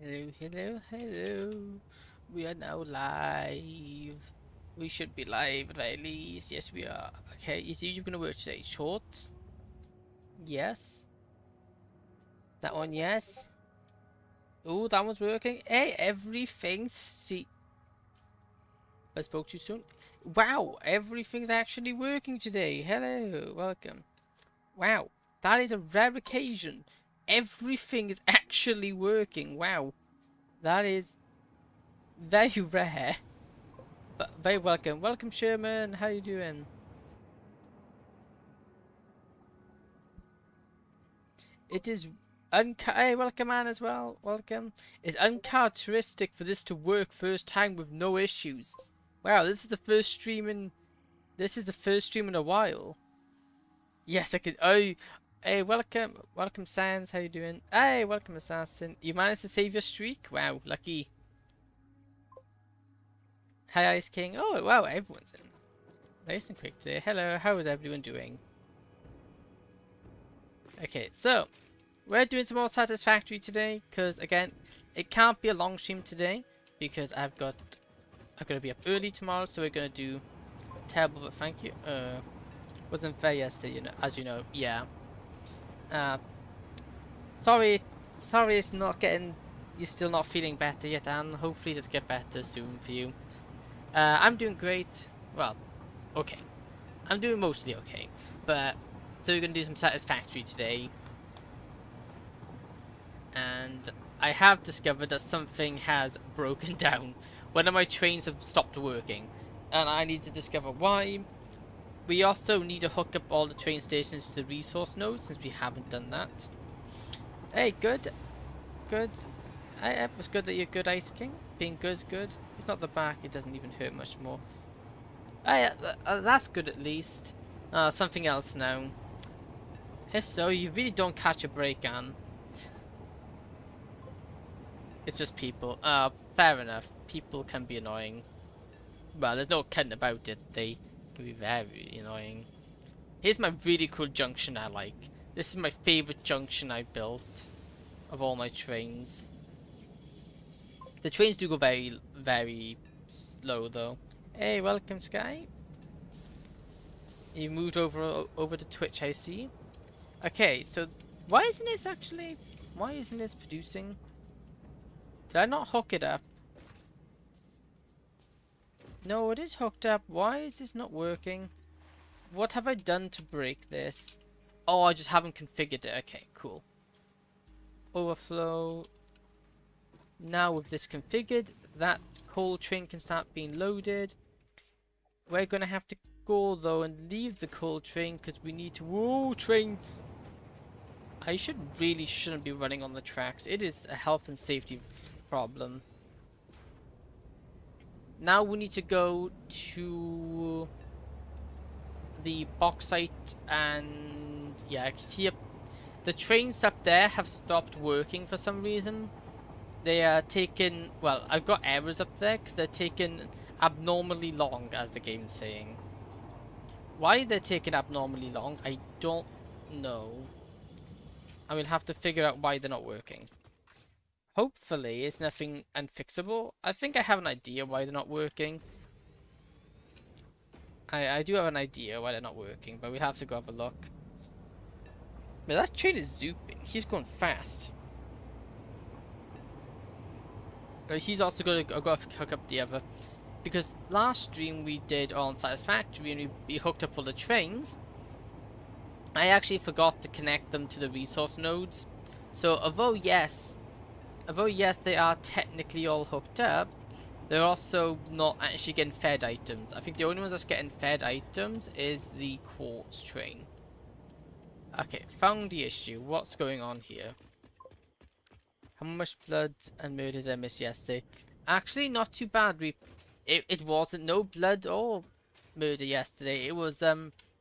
Hello, hello, hello. We are now live. We should be live at least. Yes, we are. Okay, is YouTube gonna work today? Shorts? Yes. That one, yes. Oh, that one's working. Hey, everything's see. I spoke too soon. Wow, everything's actually working today. Hello, welcome. Wow, that is a rare occasion. Everything is actually working. Wow, that is very rare. But very welcome. Welcome, Sherman. How you doing? It is hey, welcome, man, as well. Welcome. It's uncharacteristic for this to work first time with no issues. Wow, this is the first stream in... This is the first stream in a while. Yes, I can... Oh, hey, welcome. Welcome, Sans. How you doing? Hey, welcome, Assassin. You managed to save your streak? Wow, lucky. Hi, Ice King. Oh, wow, everyone's in. Nice and quick today. Hello, how is everyone doing? Okay, so we're doing some more Satisfactory today because again, it can't be a long stream today because I'm gonna be up early tomorrow, so we're gonna do terrible. But thank you. Wasn't fair yesterday, you know, as you know. Yeah. Uh, sorry, it's not getting. You're still not feeling better yet, and hopefully just get better soon for you. I'm doing great. Well, okay. I'm doing mostly okay, but so we're gonna do some Satisfactory today. And I have discovered that something has broken down. One of my trains have stopped working, and I need to discover why. We also need to hook up all the train stations to the resource nodes since we haven't done that. Hey, good. It was good that you're good, Ice King. Being good's good. It's not the back, it doesn't even hurt much more. Hey, that's good at least. Something else now. If so, you really don't catch a break, Anne. It's just people. Fair enough. People can be annoying. Well, there's no kidding about it. They can be very annoying. Here's my really cool junction I like. This is my favorite junction I built of all my trains. The trains do go very, very slow though. Hey, welcome, Sky. You moved over to Twitch, I see. Okay, so why isn't this producing? Did I not hook it up? No, it is hooked up. Why is this not working? What have I done to break this? Oh, I just haven't configured it. Okay, cool. Overflow. Now with this configured, that coal train can start being loaded. We're going to have to go though and leave the coal train because we need to... Whoa, train! I shouldn't be running on the tracks. It is a health and safety problem. Now we need to go to the bauxite and yeah, I can see the trains up there have stopped working for some reason. They are taking, well, I've got errors up there because they're taking abnormally long, as the game's saying. Why they're taking abnormally long, I don't know. I will have to figure out why they're not working. Hopefully it's nothing unfixable. I think I have an idea why they're not working. I do have an idea why they're not working, but we have to go have a look. But that train is zooping. He's going fast. He's also going to go hook up the other. Because last stream we did on Satisfactory and we hooked up all the trains. I actually forgot to connect them to the resource nodes. So although yes they are technically all hooked up, they're also not actually getting fed items. I think the only one that's getting fed items is the quartz train. Okay, found the issue. What's going on here? How much blood and murder did I miss yesterday? Actually, not too bad. It wasn't no blood or murder yesterday. It was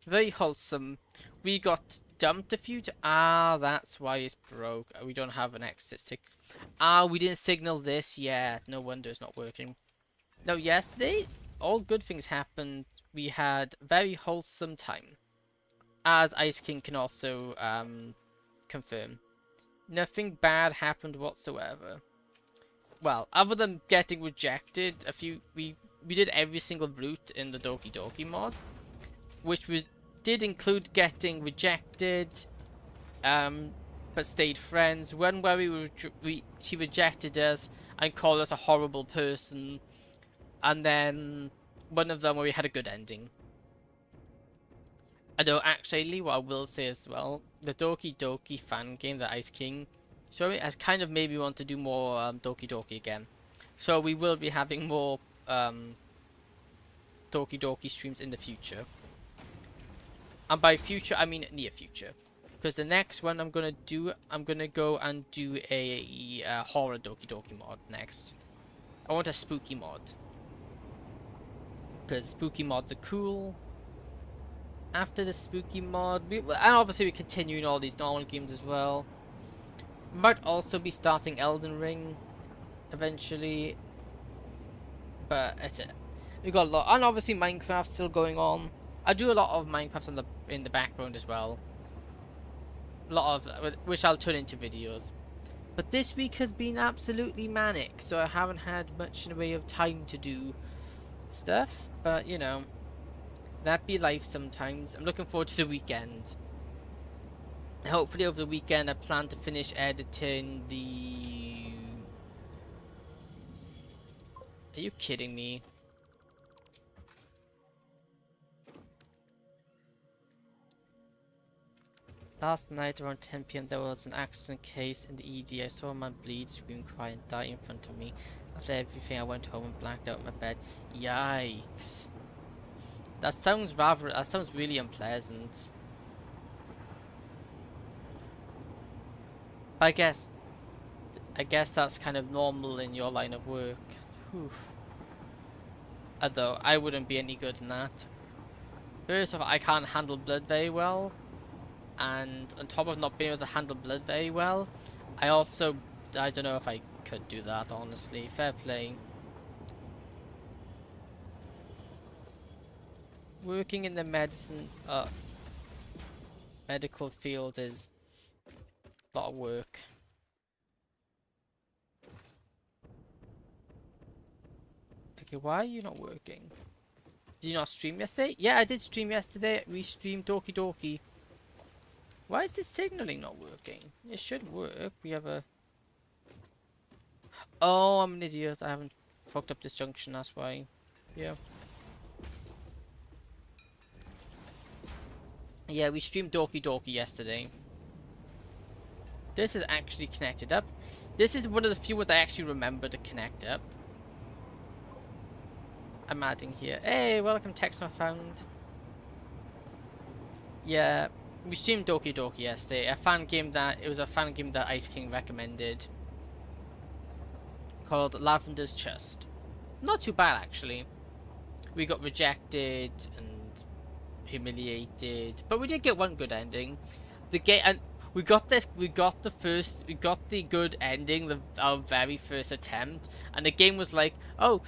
very wholesome. We got dumped a few that's why it's broke. We don't have an exit stick. We didn't signal this yet. No wonder it's not working. No, yesterday, all good things happened. We had very wholesome time. As Ice King can also confirm. Nothing bad happened whatsoever. well, other than getting rejected, we did every single route in the Doki Doki mod, which did include getting rejected, but stayed friends. One where she rejected us and called us a horrible person, and then one of them where we had a good ending. Although actually, what I will say as well, the Doki Doki fan game, the Ice King, so it has kind of made me want to do more Doki Doki again. So we will be having more Doki Doki streams in the future. And by future, I mean near future. Because the next one I'm going to do, I'm going to go and do a horror Doki Doki mod next. I want a spooky mod. Because spooky mods are cool. After the spooky mod, and obviously we're continuing all these normal games as well. Might also be starting Elden Ring eventually. But that's it. We got a lot, and obviously Minecraft still going on. I do a lot of Minecraft in the background as well. A lot of which I'll turn into videos. But this week has been absolutely manic, so I haven't had much in the way of time to do stuff. But you know, that be life sometimes. I'm looking forward to the weekend. And hopefully over the weekend I plan to finish editing the... Are you kidding me? Last night around 10 PM there was an accident case in the ED. I saw a man bleed, scream, cry and die in front of me. After everything I went home and blacked out in my bed. Yikes. That sounds really unpleasant. I guess that's kind of normal in your line of work. Oof. Although I wouldn't be any good in that. First off, I can't handle blood very well. And on top of not being able to handle blood very well, I don't know if I could do that, honestly. Fair play. Working in the medical field is a lot of work. Okay, why are you not working? Did you not stream yesterday? Yeah, I did stream yesterday. We streamed Doki Doki. Why is this signaling not working? It should work. We have a... Oh, I'm an idiot. I haven't fucked up this junction, that's why. Yeah. Yeah, we streamed Doki Doki yesterday. This is actually connected up. This is one of the few ones I actually remember to connect up. I'm adding here. Hey, welcome, text not found. Yeah. We streamed Doki Doki yesterday. It was a fan game that Ice King recommended. Called Lavender's Chest. Not too bad, actually. We got rejected and humiliated, but we did get one good ending. The game, and we got the good ending, our very first attempt, and the game was like, oh,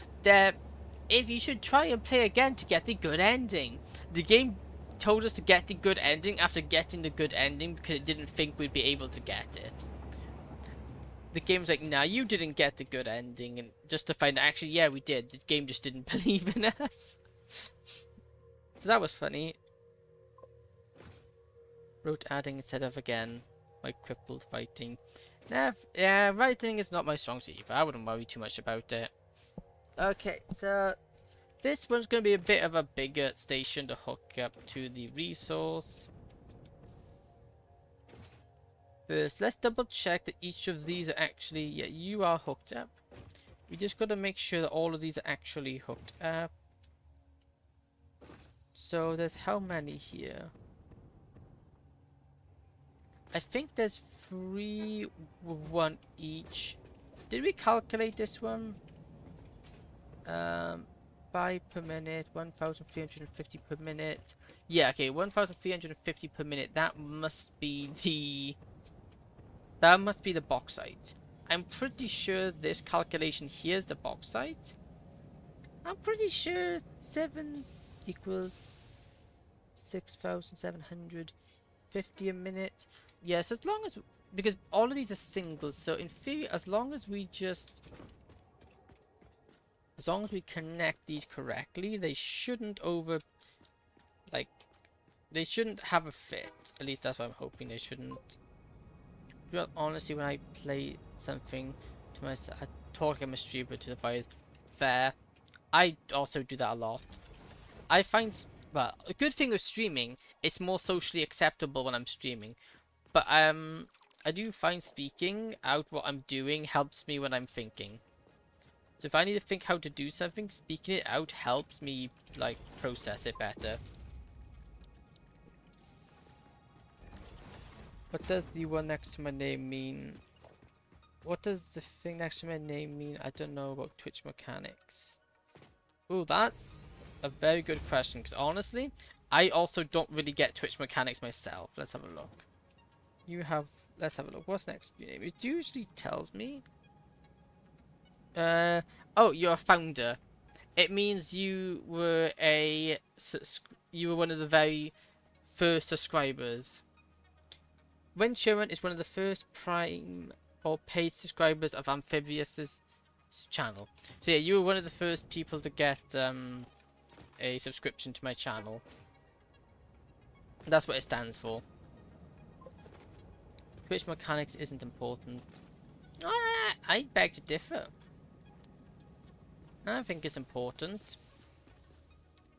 if you should try and play again to get the good ending. The game told us to get the good ending after getting the good ending because it didn't think we'd be able to get it. The game's like, nah, you didn't get the good ending, and just to find out, actually, yeah, we did. The game just didn't believe in us. So that was funny. Wrote adding instead of again. My crippled writing. Nah, yeah, writing is not my strong suit, but I wouldn't worry too much about it. Okay, so this one's going to be a bit of a bigger station to hook up to the resource. First, let's double check that each of these are actually... Yeah, you are hooked up. We just got to make sure that all of these are actually hooked up. So there's how many here? I think there's 3 with 1 each. Did we calculate this one? 5 per minute, 1,350 per minute. Yeah, okay, 1,350 per minute. That must be the bauxite. I'm pretty sure this calculation here is the bauxite. I'm pretty sure 7 equals 6,750 a minute. Yes, as long as, because all of these are singles, so in theory, as long as we just As long as we connect these correctly, they shouldn't like, they shouldn't have a fit. At least that's what I'm hoping. They shouldn't. Well, honestly, when I play something to myself, I talk like I'm a streamer to the void. Fair. I also do that a lot. I find, well, a good thing with streaming, it's more socially acceptable when I'm streaming. But I do find speaking out what I'm doing helps me when I'm thinking. So if I need to think how to do something, speaking it out helps me, like, process it better. What does the one next to my name mean? What does the thing next to my name mean? I don't know about Twitch mechanics. Oh, that's a very good question, because honestly, I also don't really get Twitch mechanics myself. Let's have a look. Let's have a look. What's next to your name? It usually tells me. Oh, you're a founder. It means you were one of the very first subscribers. When Sharon is one of the first prime or paid subscribers of Amphibious's channel. So yeah, you were one of the first people to get a subscription to my channel. That's what it stands for. Twitch mechanics isn't important. I beg to differ. I think it's important.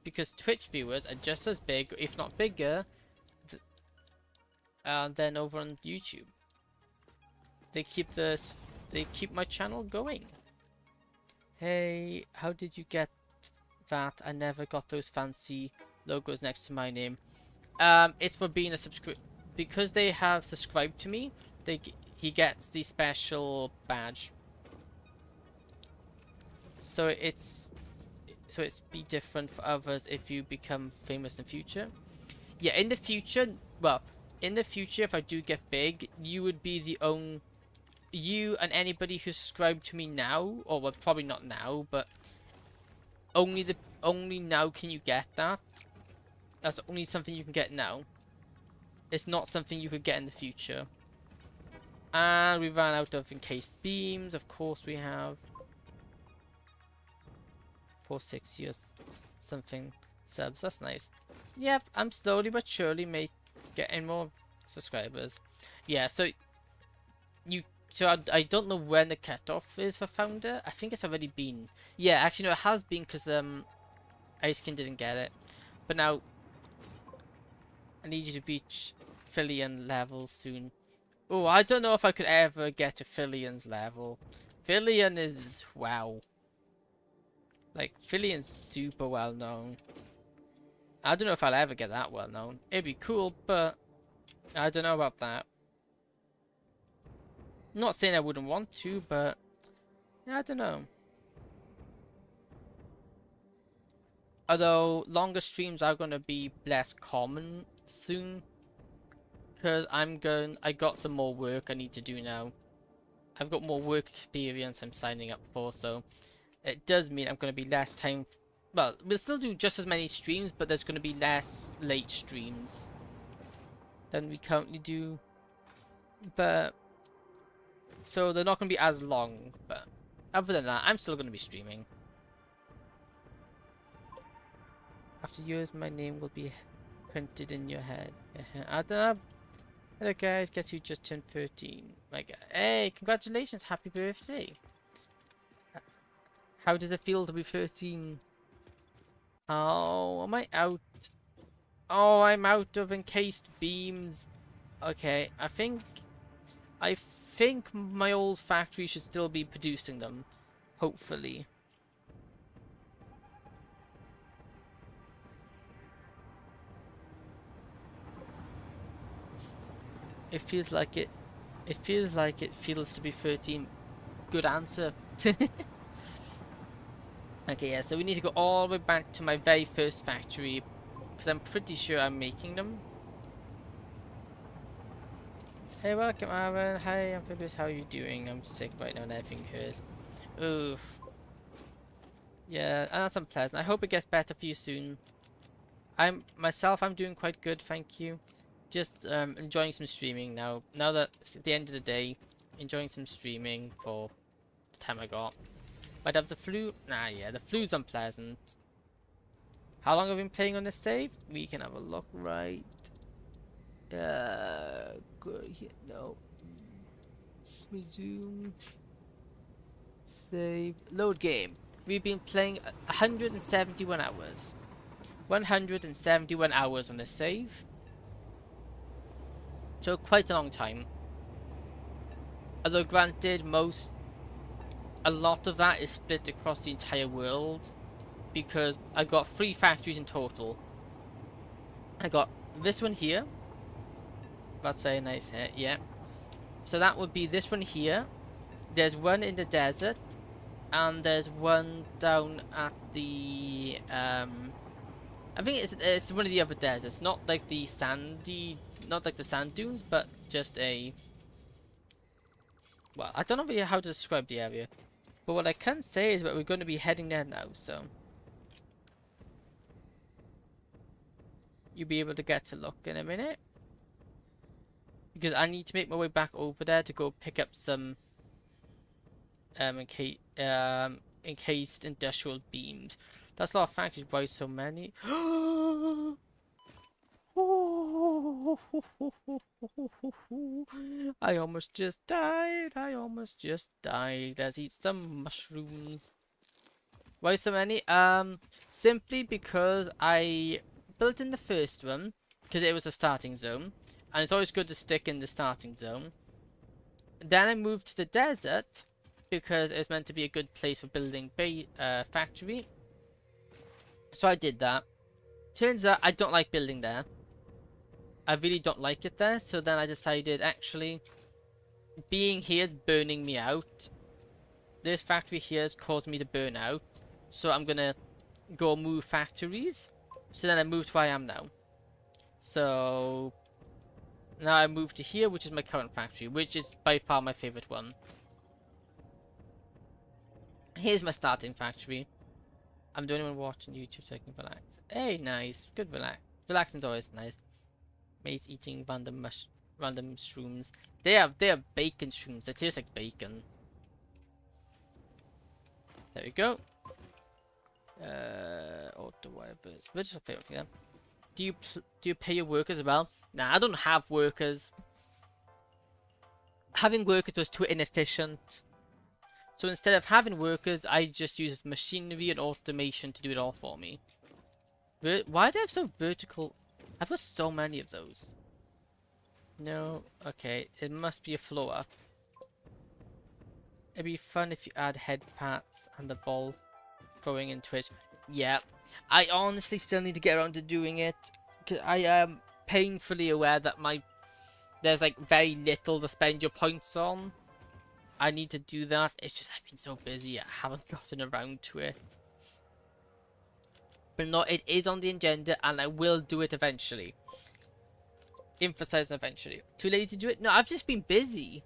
Because Twitch viewers are just as big, if not bigger, than over on YouTube. They keep my channel going. Hey, how did you get that? I never got those fancy logos next to my name. It's for being a because they have subscribed to me. He gets the special badge. So it's be different for others if you become famous in the future. Yeah, in the future, well, in the future, if I do get big, you would be the only. You and anybody who's subscribed to me now, or well, probably not now, but only now can you get that. That's only something you can get now. It's not something you could get in the future. And we ran out of encased beams. Of course we have. 4 6 years something subs. That's nice. Yep, I'm slowly but surely getting more subscribers. Yeah, so I don't know when the cutoff is for founder. I think it's already been. Yeah, actually no, it has been because Icekin didn't get it. But now I need you to reach Fillion level soon. Oh, I don't know if I could ever get to Fillion's level. Fillion is wow. Like Fillion's super well known. I don't know if I'll ever get that well known. It'd be cool, but I don't know about that. I'm not saying I wouldn't want to, but I don't know. Although longer streams are gonna be less common soon, because I got some more work I need to do now. I've got more work experience I'm signing up for, so it does mean I'm gonna be less time. Well, we'll still do just as many streams, but there's gonna be less late streams than we currently do. But so they're not gonna be as long. But other than that, I'm still gonna be streaming. After years, my name will be printed in your head. I don't know. Hello guys, guess you just turned 13. My God. Hey, congratulations, happy birthday. How does it feel to be 13? Oh, am I out? Oh, I'm out of encased beams. Okay, I think my old factory should still be producing them. Hopefully. It feels like it. It feels like it feels to be 13. Good answer. Okay, yeah, so we need to go all the way back to my very first factory, because I'm pretty sure I'm making them. Hey, welcome, Aaron. Hi, Amphibious. How are you doing? I'm sick right now and everything hurts. Oof. Yeah, and that's unpleasant. I hope it gets better for you soon. I'm doing quite good, thank you. Just enjoying some streaming now. Now that it's at the end of the day, enjoying some streaming for the time I got. Might have the flu. Nah, yeah, the flu's unpleasant. How long have I been playing on this save? We can have a look right. Good. No. Resume. Save. Load game. We've been playing 171 hours. 171 hours on this save. So quite a long time. Although granted, a lot of that is split across the entire world, because I got 3 factories in total. I got this one here. That's very nice here, yeah. So that would be this one here. There's one in the desert, and there's one down at the I think it's one of the other deserts, not like the sandy, not like the sand dunes, but just a, well, I don't know really how to describe the area, but what I can say is that we're going to be heading there now, so you'll be able to get to look in a minute, because I need to make my way back over there to go pick up some encased industrial beams. That's a lot of factories. Why so many? I almost just died. I almost just died. Let's eat some mushrooms. Why so many? Simply because I built in the first one because it was a starting zone, and it's always good to stick in the starting zone. Then I moved to the desert because it was meant to be a good place for building factory. So I did that. Turns out I don't like building there. I really don't like it there. So then I decided, actually, being here is burning me out. This factory here has caused me to burn out. So I'm gonna go move factories. So then I moved to where I am now. So now I moved to here, which is my current factory, which is by far my favorite one. Here's my starting factory. I'm the only one watching YouTube so I can relax. Hey, nice. Good relax. Relaxing's always nice. Mate's eating random shrooms. They are bacon shrooms. They taste like bacon. There we go. Auto wipers. Which is your favorite thing? Do you pay your workers well? Nah, I don't have workers. Having workers was too inefficient. So instead of having workers, I just use machinery and automation to do it all for me. Why do I have so vertical? I've got so many of those. No, okay, it must be a floor up. It'd be fun if you add head pats and the ball throwing into it. Yeah, I honestly still need to get around to doing it, because I am painfully aware that there's like very little to spend your points on. I need to do that. It's just I've been so busy, I haven't gotten around to it. But no, it is on the agenda, and I will do it eventually. Emphasize eventually. Too late to do it? No, I've just been busy.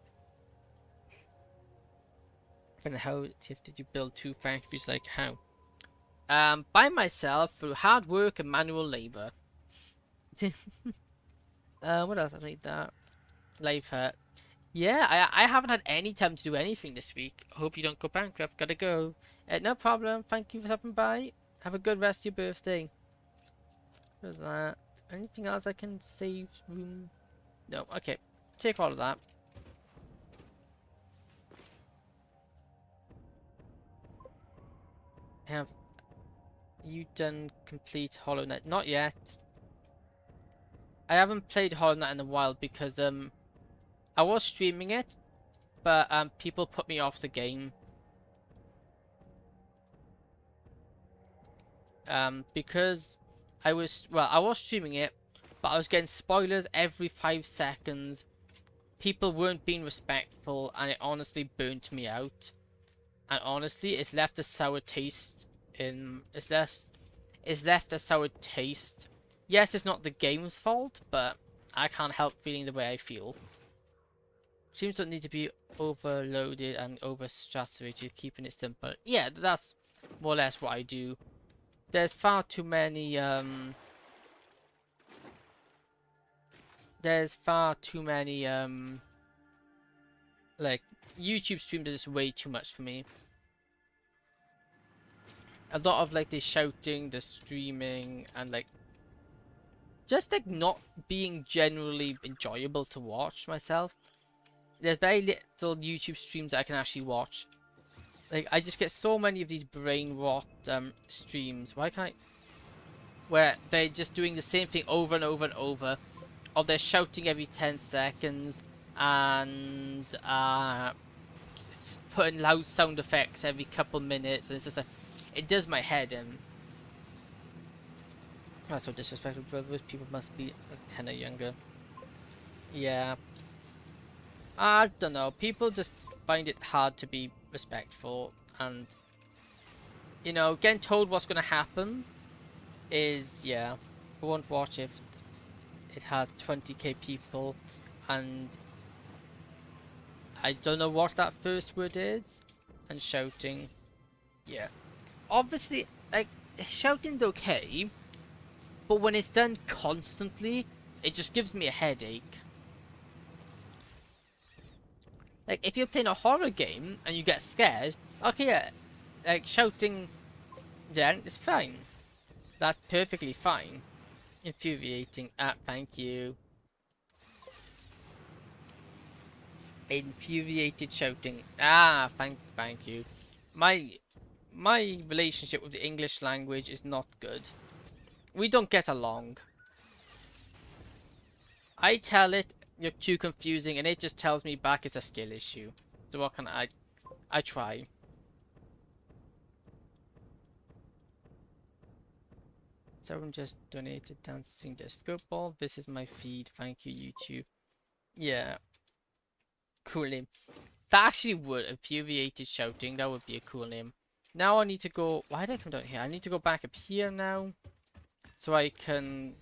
And how did you build 2 factories? Like how? By myself through hard work and manual labor. What else? I need that. Life hurt. Yeah, I haven't had any time to do anything this week. Hope you don't go bankrupt. Gotta go. No problem. Thank you for stopping by. Have a good rest of your birthday. There's that. Anything else I can save room? No. Okay. Take all of that. Have you done complete Hollow Knight? Not yet. I haven't played Hollow Knight in a while because I was streaming it, but people put me off the game. Because I was streaming it, but I was getting spoilers every 5 seconds. People weren't being respectful, and it honestly burnt me out. And honestly, it's left a sour taste in. It's left a sour taste. Yes, it's not the game's fault, but I can't help feeling the way I feel. Streams don't need to be overloaded and oversaturated, keeping it simple. Yeah, that's more or less what I do. There's far too many like YouTube streams are just way too much for me. a lot of like the shouting, the streaming, and like just like not being generally enjoyable to watch myself. There's very little YouTube streams that I can actually watch. Like I just get so many of these brain rot streams. Why can't I? Where they're just doing the same thing over and over and over, or they're shouting every 10 seconds and putting loud sound effects every couple minutes, and it's just like, it does my head in. That's so disrespectful, bro. Those people must be like 10 or younger. Yeah. I don't know. People just find it hard to be respectful, and you know, getting told what's going to happen is, yeah, I won't watch if it has 20k people, and I don't know what that first word is, and shouting. Yeah. Obviously, like, shouting's okay, but when it's done constantly, it just gives me a headache. Like, if you're playing a horror game and you get scared, okay, yeah, like, shouting then is fine. That's perfectly fine. Infuriating. Thank you. Infuriated shouting. Thank you. My relationship with the English language is not good. We don't get along. I tell it you're too confusing, and it just tells me back it's a skill issue. So what can I try. Someone just donated dancing disco ball. This is my feed. Thank you, YouTube. Yeah. Cool name. That actually would. Infuriated shouting. That would be a cool name. Now I need to go. Why did I come down here? I need to go back up here now, so I can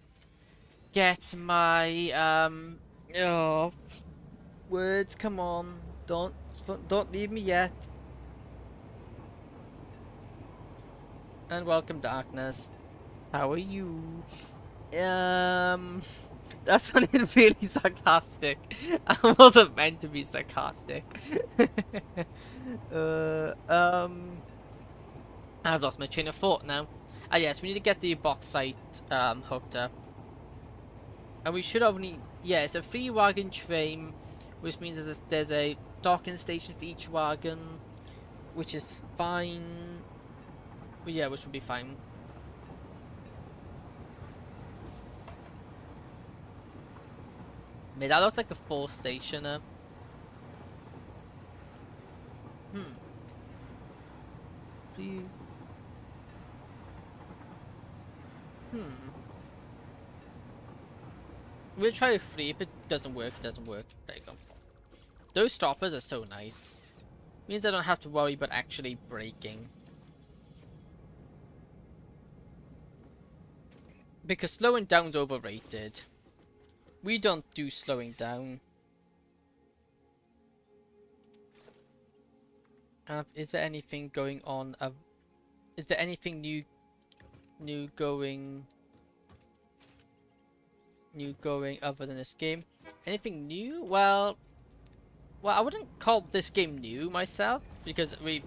get my oh, words. Come on, don't leave me yet. And welcome, darkness. How are you? That sounded really sarcastic. I wasn't meant to be sarcastic. I've lost my train of thought now. Ah yes, we need to get the bauxite hooked up. And we should only... Yeah, it's a 3-wagon train, which means there's a docking station for each wagon, which is fine. Well, yeah, which would be fine. Man, that looks like a 4-stationer. Three... We'll try 3. If it doesn't work, it doesn't work. There you go. Those stoppers are so nice. Means I don't have to worry about actually braking. Because slowing down's overrated. We don't do slowing down. Is there anything going on? Is there anything new going other than this game? Anything new? Well, I wouldn't call this game new myself, because we've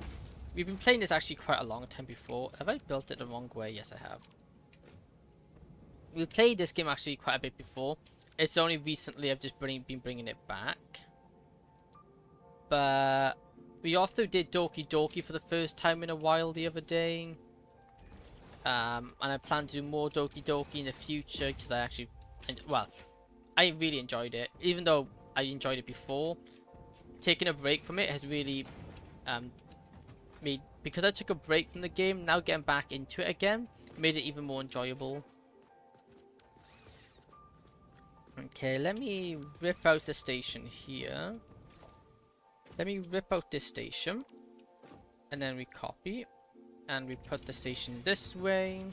been playing this actually quite a long time before. Have I built it the wrong way? Yes, I have. We played this game actually quite a bit before. It's only recently I've just been bringing it back. But we also did Doki for the first time in a while the other day. And I plan to do more Doki in the future, because I actually... well, I really enjoyed it. Even though I enjoyed it before, taking a break from it has really made... Because I took a break from the game, now getting back into it again made it even more enjoyable. Okay, let me rip out the station here. Let me rip out this station. And then we copy. And we put the station this way.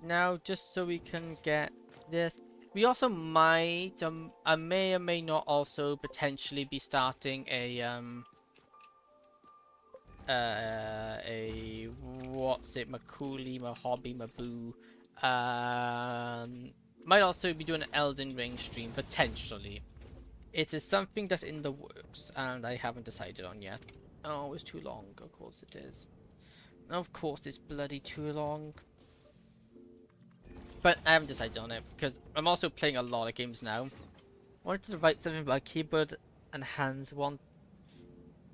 Now, just so we can get this. We also might, I may or may not also potentially be starting a what's it, my coolie, my hobby, my boo. Might also be doing an Elden Ring stream, potentially. It is something that's in the works, and I haven't decided on yet. Oh, it's too long, of course it is. Of course, it's bloody too long. But I haven't decided on it because I'm also playing a lot of games now. I wanted to write something about keyboard and hands want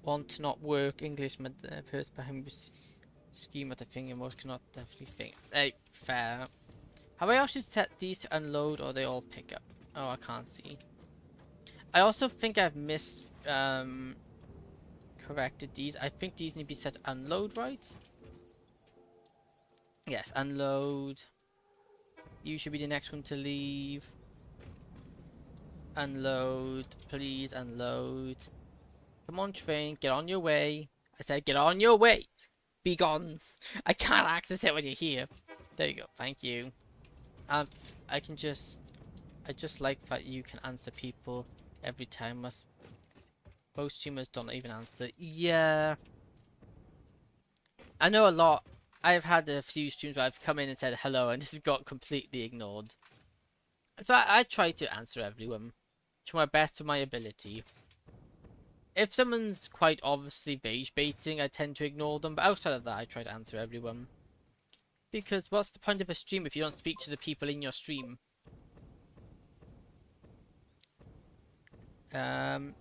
to not work. English, but the person behind me scheme at the finger most cannot definitely think. Hey, fair. How I should set these to unload or they all pick up? Oh, I can't see. I also think I've corrected these. I think these need to be set to unload, right? Yes, unload. You should be the next one to leave. Unload, please unload. Come on, train, get on your way. I said get on your way. Be gone. I can't access it when you're here. There you go, thank you. I just like that you can answer people every time. Most streamers don't even answer. Yeah. I know a lot. I've had a few streams where I've come in and said hello and just got completely ignored. So I try to answer everyone to my best of my ability. If someone's quite obviously rage baiting, I tend to ignore them, but outside of that I try to answer everyone. Because what's the point of a stream if you don't speak to the people in your stream? Have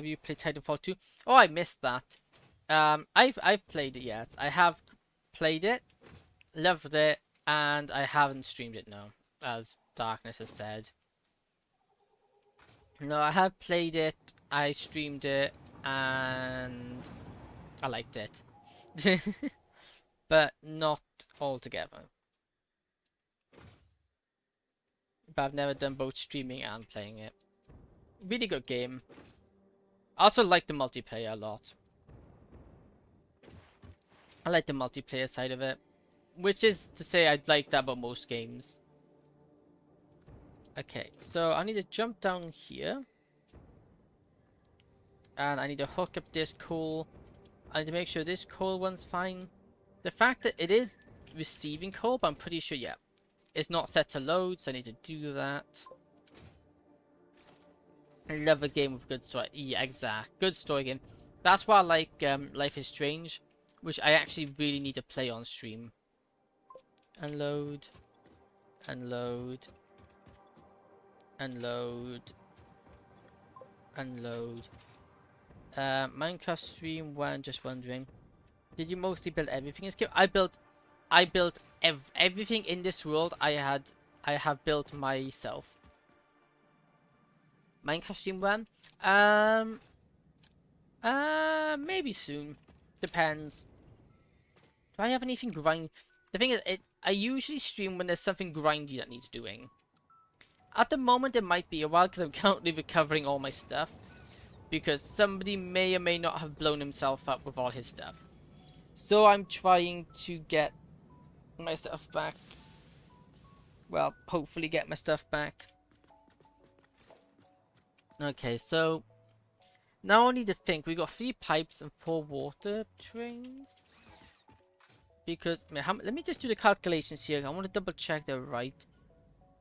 you played Titanfall 2? Oh, I missed that. I've played it, yes. I have played it, loved it, and I haven't streamed it now, as Darkness has said. No, I have played it, I streamed it, and I liked it. But not altogether. But I've never done both streaming and playing it. Really good game. I also like the multiplayer a lot. I like the multiplayer side of it. Which is to say I'd like that about most games. Okay, so I need to jump down here. And I need to hook up this coal. I need to make sure this coal one's fine. The fact that it is receiving coal, but I'm pretty sure, yeah. It's not set to load, so I need to do that. I love a game with good story. Yeah, exact. Good story game. That's why I like Life is Strange, which I actually really need to play on stream. Unload. Unload. Unload. Unload. Minecraft stream when just wondering. Did you mostly build everything? I built everything in this world. I have built myself. Minecraft stream when? Maybe soon. Depends. Do I have anything grind? The thing is, I usually stream when there's something grindy that needs doing. At the moment, it might be a while because I'm currently recovering all my stuff. Because somebody may or may not have blown himself up with all his stuff. So I'm trying to get my stuff back. Well, hopefully get my stuff back. Okay, so now I need to think. We got 3 pipes and 4 water trains. Because let me just do the calculations here. I want to double check they're right.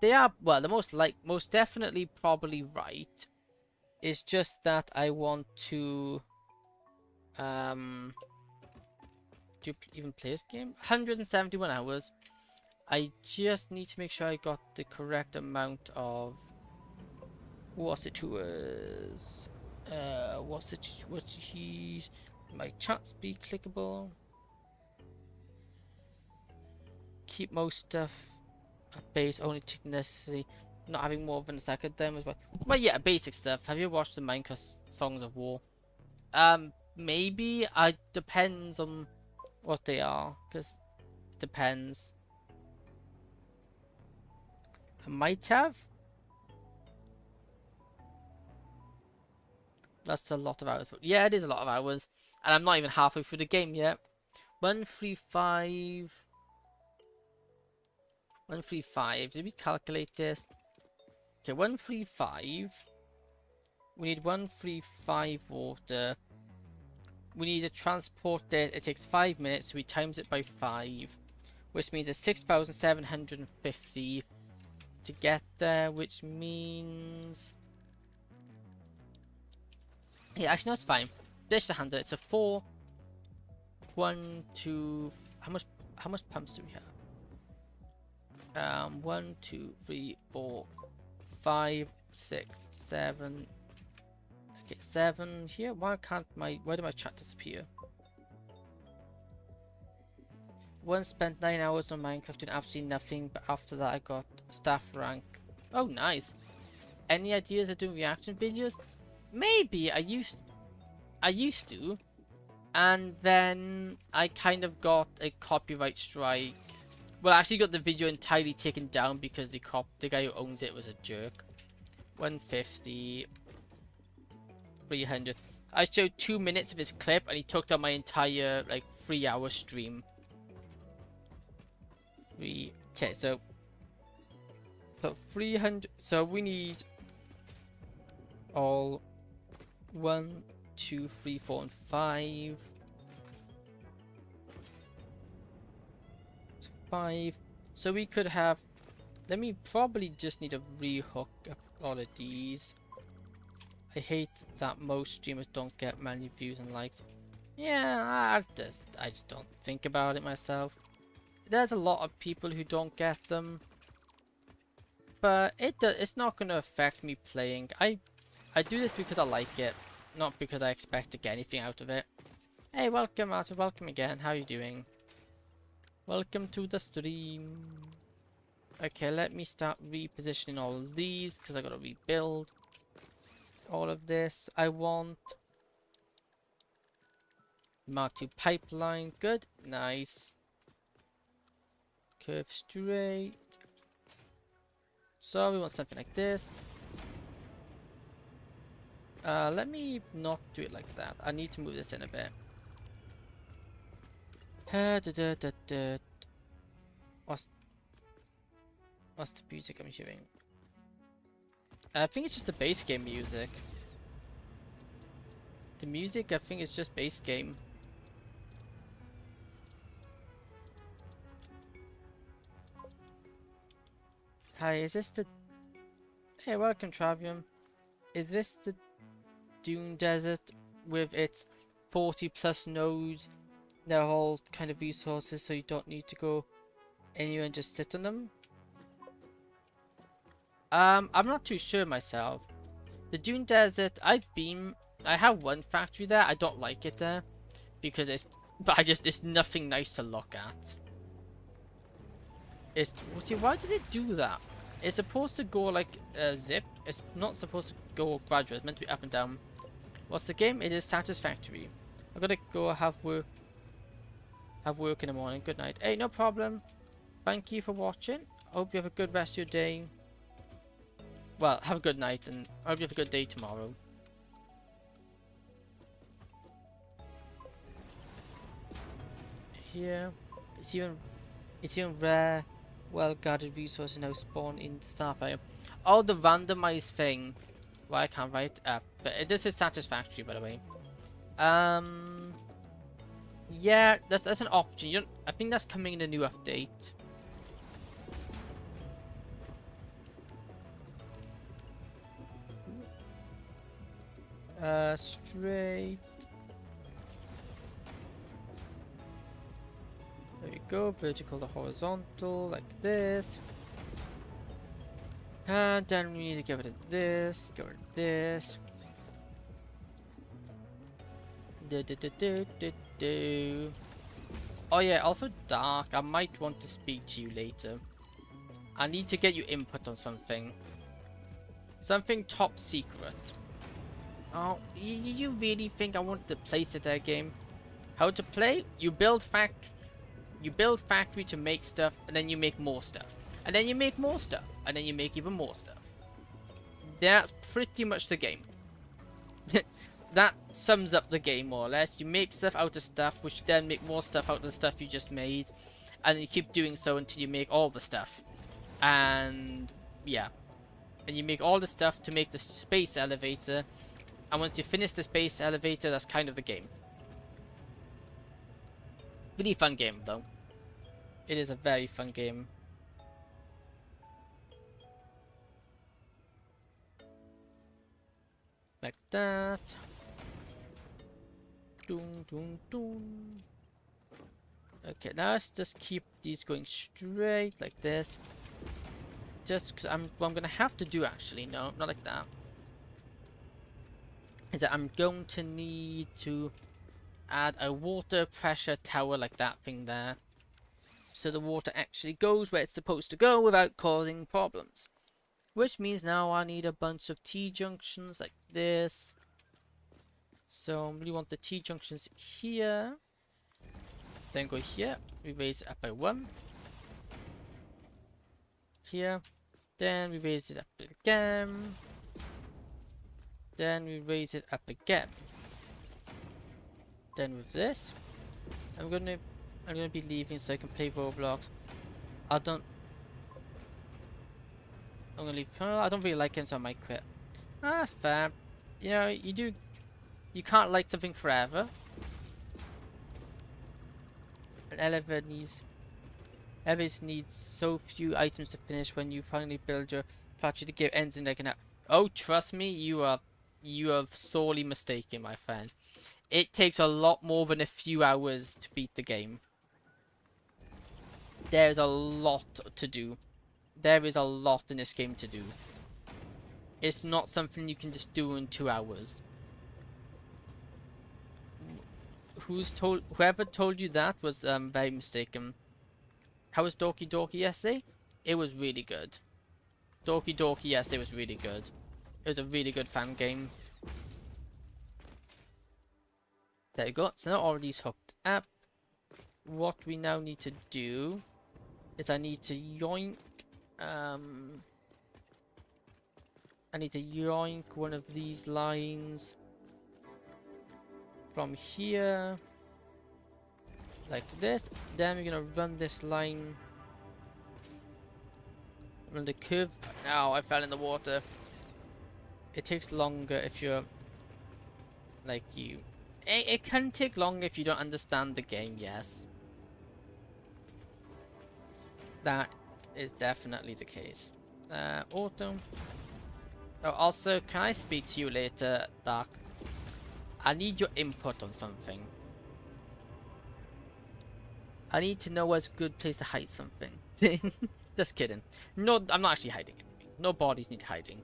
They are, well, the most definitely probably right. It's just that I want to do you even play this game? 171 hours. I just need to make sure I got the correct amount of what's it tours. What's he? My chats be clickable. Keep most stuff at base, only take necessary. Not having more than a second them as well. Well, yeah, basic stuff. Have you watched the Minecraft Songs of War? Maybe. I depends on what they are, because it depends. I might have. That's a lot of hours. Yeah, it is a lot of hours, and I'm not even halfway through the game yet. 135. 135. Did we calculate this? Okay, 135. We need 135 water. We need to transport it. It takes 5 minutes, so we times it by 5. Which means it's 6,750 to get there, which means... Yeah, actually, no, it's fine. This should handle it. So 4 1, 2. How much pumps do we have? 1, 2, 3, 4, 5, 6, 7. Okay, 7 here. Why did my chat disappear? Once spent 9 hours on Minecraft doing absolutely nothing, but after that I got staff rank. Oh, nice. Any ideas of doing reaction videos? Maybe. I used to, and then I kind of got a copyright strike. Well, I actually got the video entirely taken down because the guy who owns it was a jerk. 150, 300. I showed 2 minutes of his clip, and he took down my entire like 3-hour stream. Okay, so 300. So we need all 1, 2, 3, 4, and 5. 5. So we could have. Let me probably just need to rehook up all of these. I hate that most streamers don't get many views and likes. Yeah, I just don't think about it myself. There's a lot of people who don't get them, but it's not going to affect me playing. I do this because I like it, not because I expect to get anything out of it. Hey, welcome Arthur, welcome again. How are you doing? Welcome to the stream. Okay, let me start repositioning all of these because I got to rebuild all of this. I want Mark II pipeline. Good, nice. Curve straight. So we want something like this. Let me not do it like that. I need to move this in a bit. What's the music I'm hearing? I think it's just the base game music. The music, I think it's just base game. Hi, is this the... Hey, welcome Travium. Is this the Dune Desert with its 40 plus nodes? They're all kind of resources, so you don't need to go anywhere and just sit on them? I'm not too sure myself. The Dune Desert, I have one factory there. I don't like it there because it's nothing nice to look at. See, why does it do that? It's supposed to go like zip. It's not supposed to go gradual. It's meant to be up and down. What's the game? It is satisfactory. I gotta go have work in the morning. Good night. Hey, no problem. Thank you for watching. I hope you have a good rest of your day. Well, have a good night, and I hope you have a good day tomorrow. Here, it's even rare. Well-guarded resources now spawn in the starfire. Oh, the randomized thing. Well, I can't write. But this is satisfactory, by the way. Yeah, that's an option. I think that's coming in a new update. Straight. There we go. Vertical to horizontal, like this. And then we need to get rid of this. Get rid of this. Oh yeah, also Dark. I might want to speak to you later. I need to get your input on something. Something top secret. Oh, you really think I want to place it there game? How to play? You build factory to make stuff, and then you make more stuff. And then you make more stuff, and then you make even more stuff. That's pretty much the game. That sums up the game more or less. You make stuff out of stuff, which then make more stuff out of the stuff you just made. And you keep doing so until you make all the stuff. And yeah. And you make all the stuff to make the space elevator. And once you finish the space elevator, that's kind of the game. Really fun game though. It is a very fun game. Like that. Doom, doom, doom. Okay, now let's just keep these going straight like this. Just because what I'm gonna have to do actually, no, not like that. Is that I'm going to need to add a water pressure tower like that thing there. So the water actually goes where it's supposed to go without causing problems. Which means now I need a bunch of T-junctions like this. So we want the T-junctions here. Then go here. We raise it up by 1. Here. Then we raise it up again. Then we raise it up again. Then with this, I'm gonna be leaving so I can play Roblox. I'm gonna leave. I don't really like it, so I might quit. That's fair. You know, you can't like something forever. An elevator needs so few items to finish. When you finally build your factory, the game ends in like an hour. Oh, trust me, you are sorely mistaken, my friend. It takes a lot more than a few hours to beat the game. There's a lot to do. There is a lot in this game to do. It's not something you can just do in 2 hours. Whoever told you that was very mistaken. How was Doki Doki yesterday? It was really good. Doki Doki yesterday was really good. It was a really good fan game. There you go. So now all these hooked up. What we now need to do is I need to yoink. I need to yoink one of these lines from here, like this. Then we're gonna run this line, run the curve. Now I fell in the water. It takes longer if you're like you. It can take longer if you don't understand the game. Yes, that is definitely the case. Auto. Oh, also, can I speak to you later, Dark? I need your input on something. I need to know where's a good place to hide something. Just kidding. No, I'm not actually hiding anything. No bodies need hiding.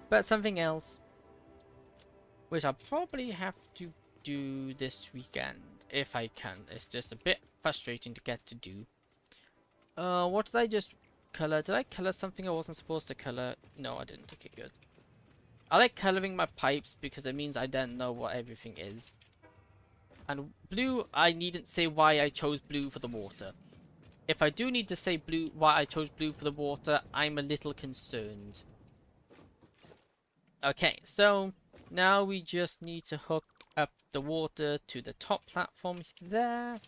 But something else, which I'll probably have to do this weekend, if I can. It's just a bit frustrating to get to do. What did I just color? Did I color something I wasn't supposed to color? No, I didn't. Okay, good. I like coloring my pipes because it means I then know what everything is. And blue, I needn't say why I chose blue for the water. If I do need to say blue, why I chose blue for the water, I'm a little concerned. Okay, so now we just need to hook up the water to the top platform there.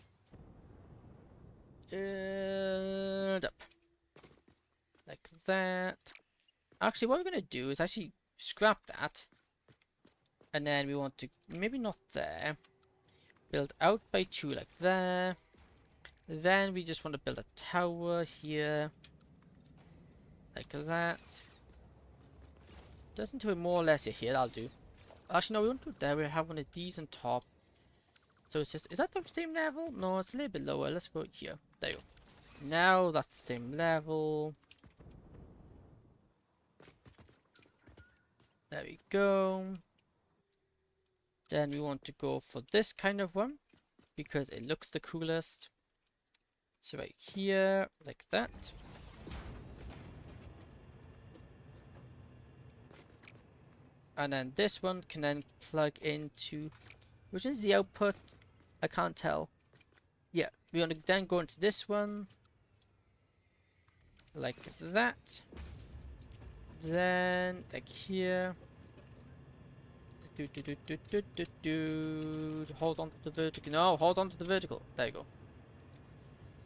And up. Like that. Actually, what we're going to do is actually scrap that. And then we want to, maybe not there. Build out by 2 like there. Then we just want to build a tower here. Like that. Doesn't do it more or less here, that'll do. Actually, no, we won't do it there. We have one of these on top. So it's just, is that the same level? No, it's a little bit lower. Let's go here. There you go. Now that's the same level. There we go. Then we want to go for this kind of one because it looks the coolest. So right here, like that. And then this one can then plug into, which is the output? I can't tell. Yeah, we want to then go into this one. Like that. Then, like here. Hold on to the vertical. No, hold on to the vertical. There you go.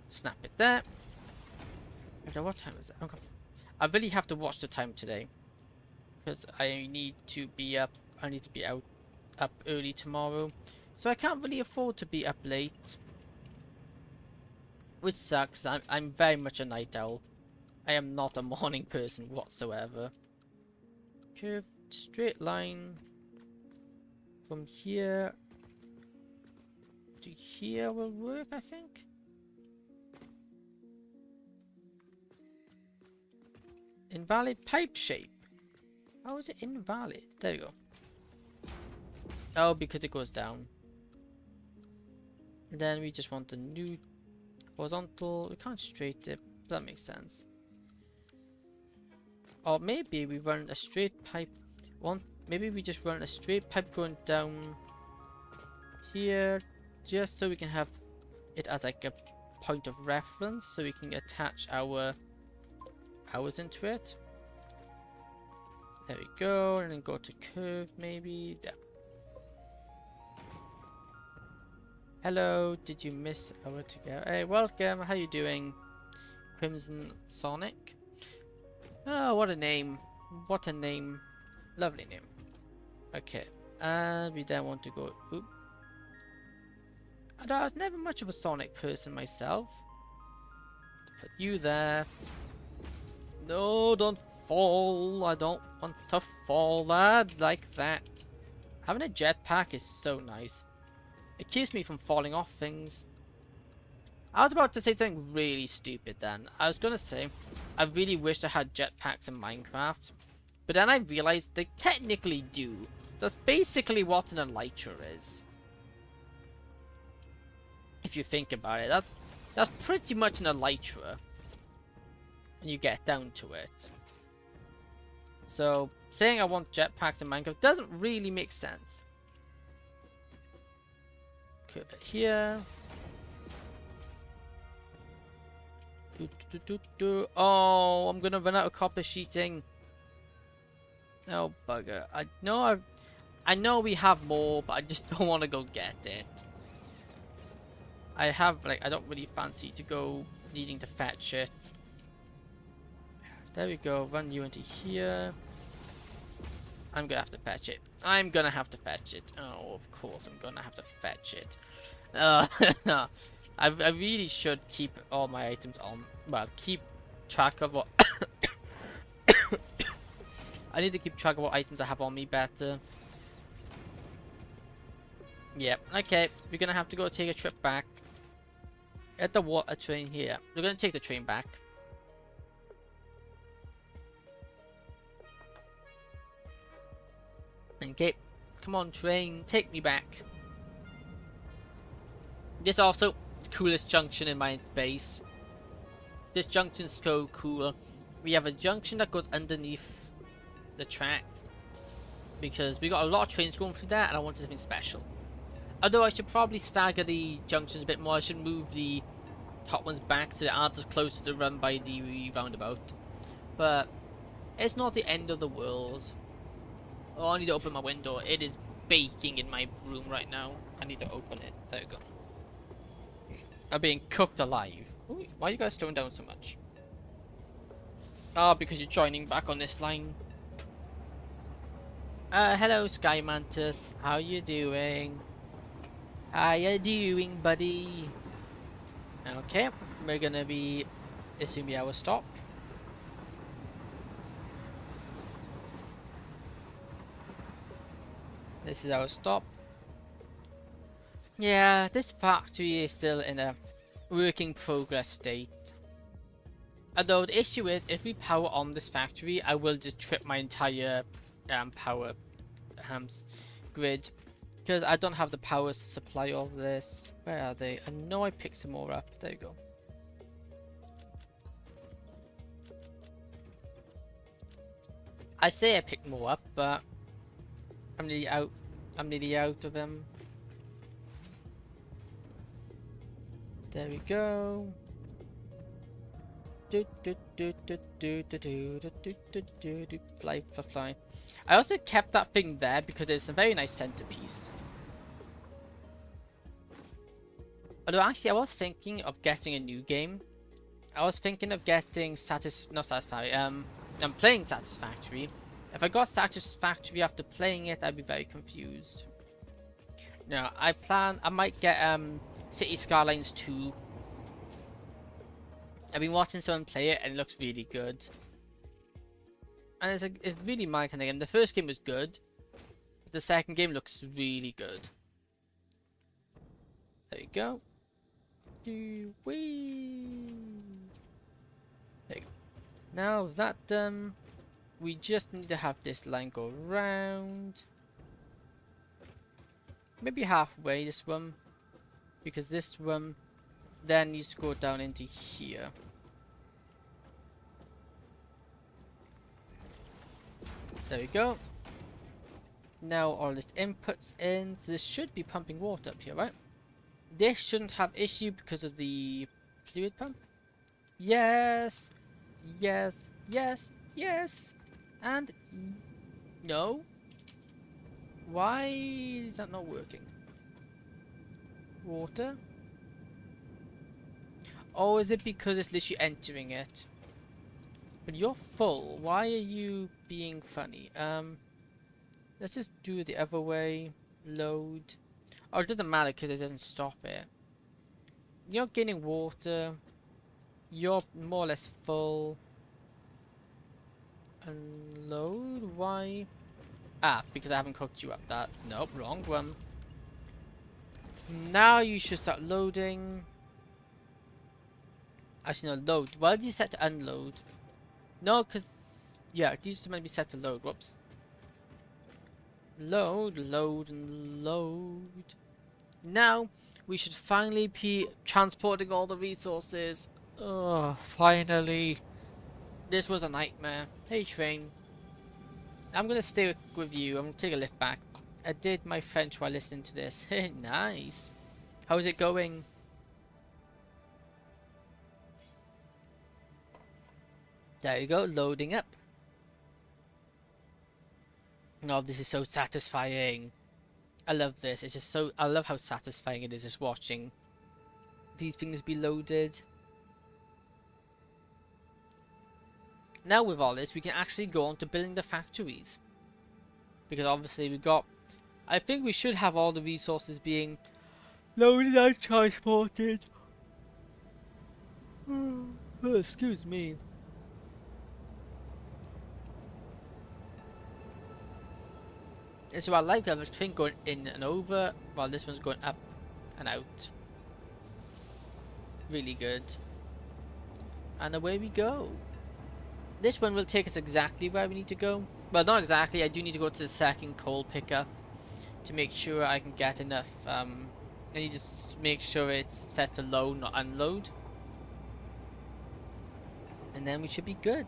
Snap it there. Okay, what time is it? I really have to watch the time today. Because I need to be up. I need to be up early tomorrow. So I can't really afford to be up late. Which sucks. I'm very much a night owl. I am not a morning person whatsoever. Curved straight line from here to here will work, I think. Invalid pipe shape. How is it invalid? There we go. Oh, because it goes down. And then we just want a new horizontal. We can't straight it. That makes sense. Or maybe we run a straight pipe. Maybe we just run a straight pipe going down here, just so we can have it as like a point of reference, so we can attach our hours into it. There we go, and then go to curve maybe. There. Hello, did you miss our together? Hey, welcome. How you doing, Crimson Sonic? Oh, what a name! What a name! Lovely name. Okay, and we then want to go. Oop. I was never much of a Sonic person myself. Put you there. No, don't fall. I don't want to fall, lad, like that. Having a jetpack is so nice. It keeps me from falling off things. I was about to say something really stupid then. I was gonna say, I really wish I had jetpacks in Minecraft. But then I realized they technically do. That's basically what an elytra is. If you think about it, that's pretty much an elytra. And you get down to it. So, saying I want jetpacks in Minecraft doesn't really make sense. Curve it here. Oh, I'm gonna run out of copper sheeting. Oh, bugger. I know we have more, but I just don't want to go get it. I don't really fancy to go needing to fetch it. There we go, run you into here. I'm gonna have to fetch it. I'm gonna have to fetch it. Oh, of course I'm gonna have to fetch it. I really should keep all my items on. Well, keep track of what... I need to keep track of what items I have on me better. Yep, okay. We're gonna have to go take a trip back. At the water train here. We're gonna take the train back. Okay, come on train, take me back. This also the coolest junction in my base. This junction's so cool. We have a junction that goes underneath the tracks because we got a lot of trains going through there, and I wanted something special. Although I should probably stagger the junctions a bit more. I should move the top ones back so they aren't as close to the run by the roundabout. But it's not the end of the world. Oh, I need to open my window. It is baking in my room right now. I need to open it. There we go. I'm being cooked alive. Ooh, why are you guys slowing down so much? Oh, because you're joining back on this line. Hello Sky Mantis. How you doing? How you doing, buddy? Okay, we're gonna be... This will be our stop. This is our stop. Yeah, this factory is still in a work in progress state. Although the issue is, if we power on this factory, I will just trip my entire power grid. Because I don't have the power supply of this. Where are they? I know I picked some more up. There you go. I say I picked more up, but I'm nearly out. I'm nearly out of them. There we go. Fly, fly, fly. I also kept that thing there because it's a very nice centerpiece. Although actually I was thinking of getting a new game. I was thinking of getting I'm playing Satisfactory. If I got Satisfactory after playing it, I'd be very confused. No, I might get City Skylines 2. I've been watching someone play it and it looks really good. And it's really my kind of game. The first game was good. The second game looks really good. There go. Wee. There you go. Now with that done, we just need to have this line go round. Maybe halfway this one. Because this one then needs to go down into here. There we go. Now all this inputs in, so this should be pumping water up here, right? This shouldn't have issue because of the fluid pump. Yes, yes, yes, yes, and no. Why is that not working? Water. Oh, is it because it's literally entering it? But you're full. Why are you being funny? Let's just do it the other way. Load. Oh, it doesn't matter because it doesn't stop it. You're gaining water. You're more or less full. Unload? Why? Ah, because I haven't cooked you up that. Nope, wrong one. Now you should start loading. Actually, no, load. Why did you set to unload? No, because... yeah, these are meant to be set to load. Whoops. Load, load, and load. Now, we should finally be transporting all the resources. Oh, finally. This was a nightmare. Hey, train. I'm going to stay with you. I'm going to take a lift back. I did my French while listening to this. Nice. How's it going? There you go, loading up. Oh, this is so satisfying. I love this. It's just so... I love how satisfying it is just watching these things be loaded. Now with all this, we can actually go on to building the factories. Because obviously we've got... I think we should have all the resources being loaded and transported. Oh, excuse me. And so I like the train going in and over, while this one's going up and out. Really good. And away we go. This one will take us exactly where we need to go. Well, not exactly. I do need to go to the second coal pickup to make sure I can get enough. I need to make sure it's set to load, not unload. And then we should be good.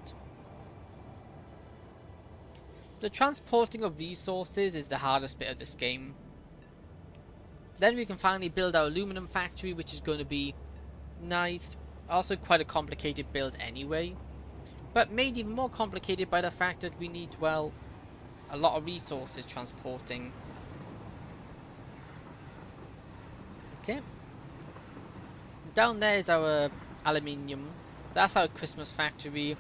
The transporting of resources is the hardest bit of this game. Then we can finally build our aluminum factory, which is going to be nice. Also quite a complicated build anyway. But made even more complicated by the fact that we need, well, a lot of resources transporting. Okay. Down there is our aluminium. That's our Christmas factory.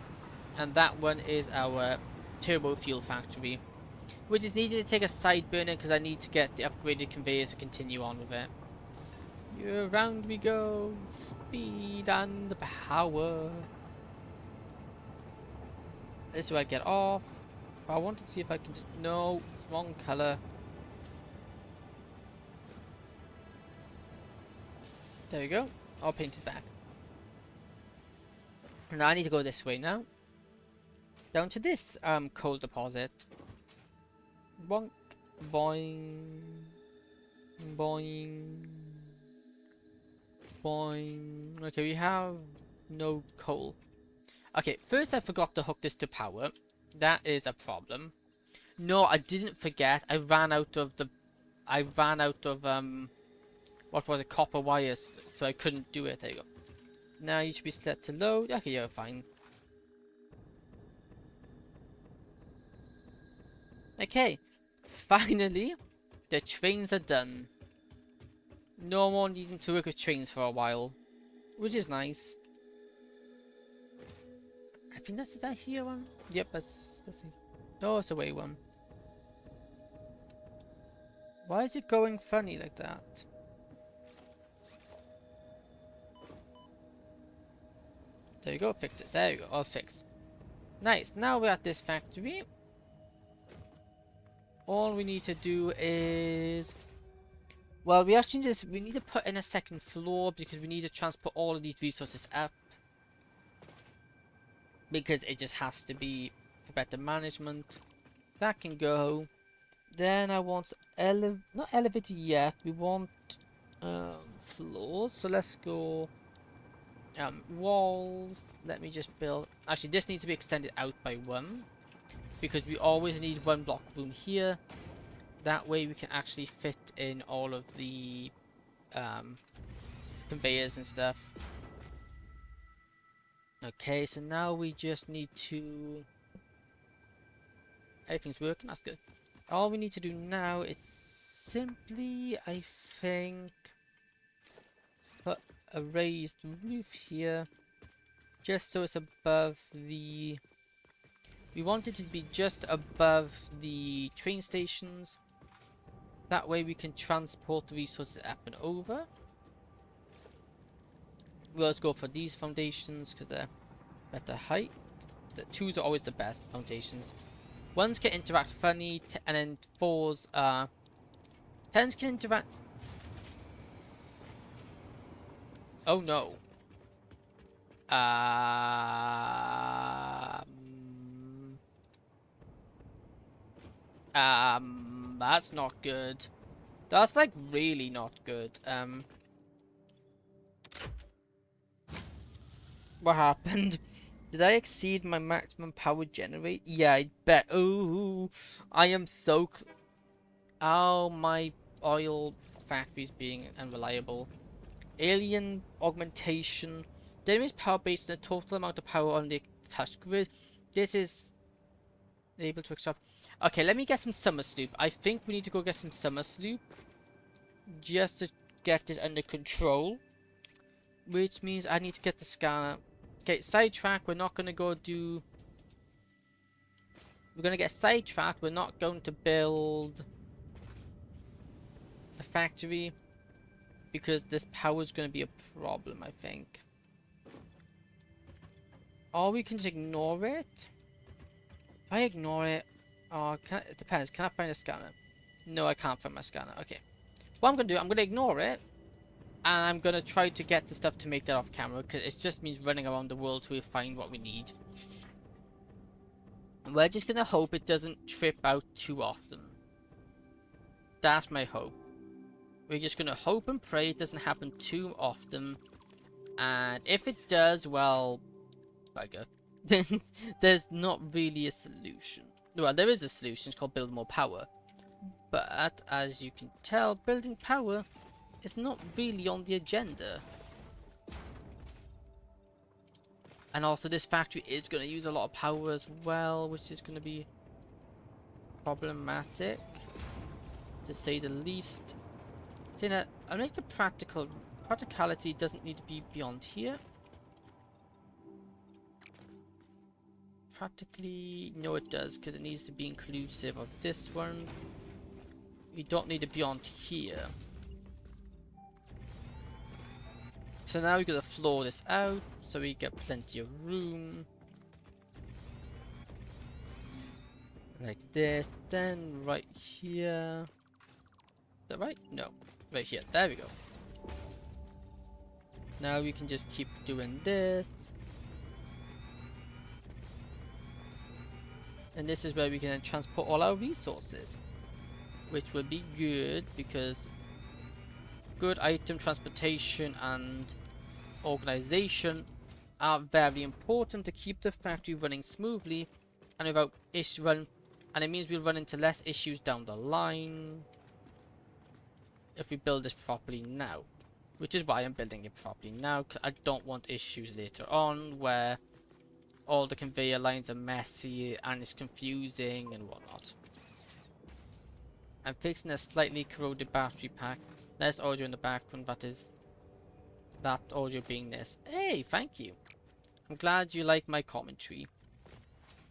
And that one is our turbo fuel factory, which is needed to take a side burner because I need to get the upgraded conveyors to continue on with it. Around we go, speed and power. This is where I get off. I wanted to see if I can just... no, wrong color. There we go. I'll paint it back. Now I need to go this way now. Down to this coal deposit. Bonk, boing, boing, boing. Okay, we have no coal. Okay, first I forgot to hook this to power. That is a problem. No, I didn't forget. I ran out of what was it, copper wires, so I couldn't do it. There you go. Now you should be set to load. Okay, you're fine. Okay, finally, the trains are done. No more needing to work with trains for a while, which is nice. I think that's that here one. Yep, that's it. Oh, it's a away one. Why is it going funny like that? There you go, fix it. There you go, all fixed. Nice, now we're at this factory. All we need to do is Well, we actually just we need to put in a second floor because we need to transport all of these resources up, because it just has to be for better management. That can go. Then I want not elevator yet. We want floors. So let's go walls. Let me just build. Actually, this needs to be extended out by one because we always need one block room here. That way we can actually fit in all of the conveyors and stuff. Okay, so now we just need to... Everything's working, that's good. All we need to do now is simply, I think, put a raised roof here. Just so it's above the... We want it to be just above the train stations. That way we can transport the resources up and over. We'll just go for these foundations because they're better height. The 2s are always the best foundations. 1s can interact funny, and then 4s 10s can interact... Oh no. That's not good. That's like really not good. What happened? Did I exceed my maximum power generate? Yeah, I bet. Oh, I am so oh, my oil factory's being unreliable. Alien augmentation. The enemy's power based on the total amount of power on the attached grid. This is able to extract. Okay, let me get some summer sloop. I think we need to go get some summer sloop just to get this under control. Which means I need to get the scanner. Okay, sidetrack. We're not going to go do... We're going to get sidetracked. We're not going to build the factory because this power is going to be a problem, I think. Or we can just ignore it. If I ignore it... Oh, it depends. Can I find a scanner? No, I can't find my scanner. Okay. What I'm going to do, I'm going to ignore it. And I'm going to try to get the stuff to make that off camera, because it just means running around the world to find what we need. And we're just going to hope it doesn't trip out too often. That's my hope. We're just going to hope and pray it doesn't happen too often. And if it does, well, bugger. Then there's not really a solution. Well, there is a solution. It's called build more power. But as you can tell, building power... It's not really on the agenda. And also this factory is going to use a lot of power as well, which is going to be problematic, to say the least. Saying that, I make the practicality doesn't need to be beyond here. Practically, no it does, because it needs to be inclusive of this one. We don't need it beyond here. So now we're going to floor this out so we get plenty of room. Like this. Then right here. Is that right? No. Right here. There we go. Now we can just keep doing this. And this is where we can then transport all our resources. Which will be good because good item transportation and organization are very important to keep the factory running smoothly and without and it means we'll run into less issues down the line if we build this properly now, which is why I'm building it properly now, because I don't want issues later on where all the conveyor lines are messy and it's confusing and whatnot. I'm fixing a slightly corroded battery pack. There's audio in the background, that audio being this. Hey, thank you. I'm glad you like my commentary.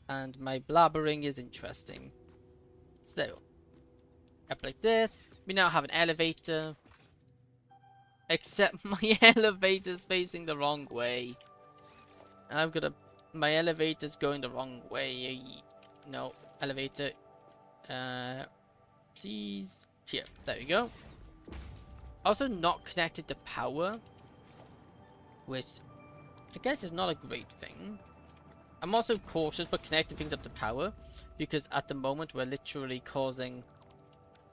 And my blabbering is interesting. So there we go. Up like this. We now have an elevator. Except my elevator's facing the wrong way. My elevator's going the wrong way. No, elevator. Please. Here, there we go. Also not connected to power, which I guess is not a great thing. I'm also cautious about connecting things up to power, because at the moment we're literally causing...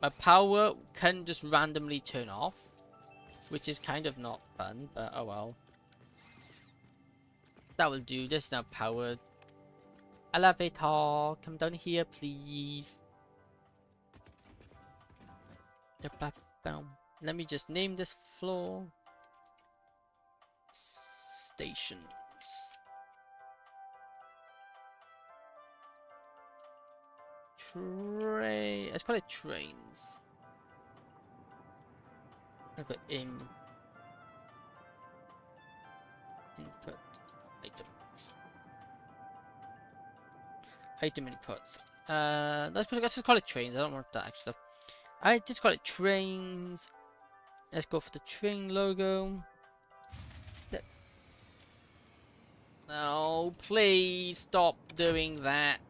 My power can just randomly turn off, which is kind of not fun, but oh well. That will do. This is now powered. Elevator, come down here, please. Let me just name this floor stations. Let's call it trains. Okay, input items. Item inputs. Let's just call it trains. I don't want that extra stuff. I just call it trains. Let's go for the train logo. No, please stop doing that.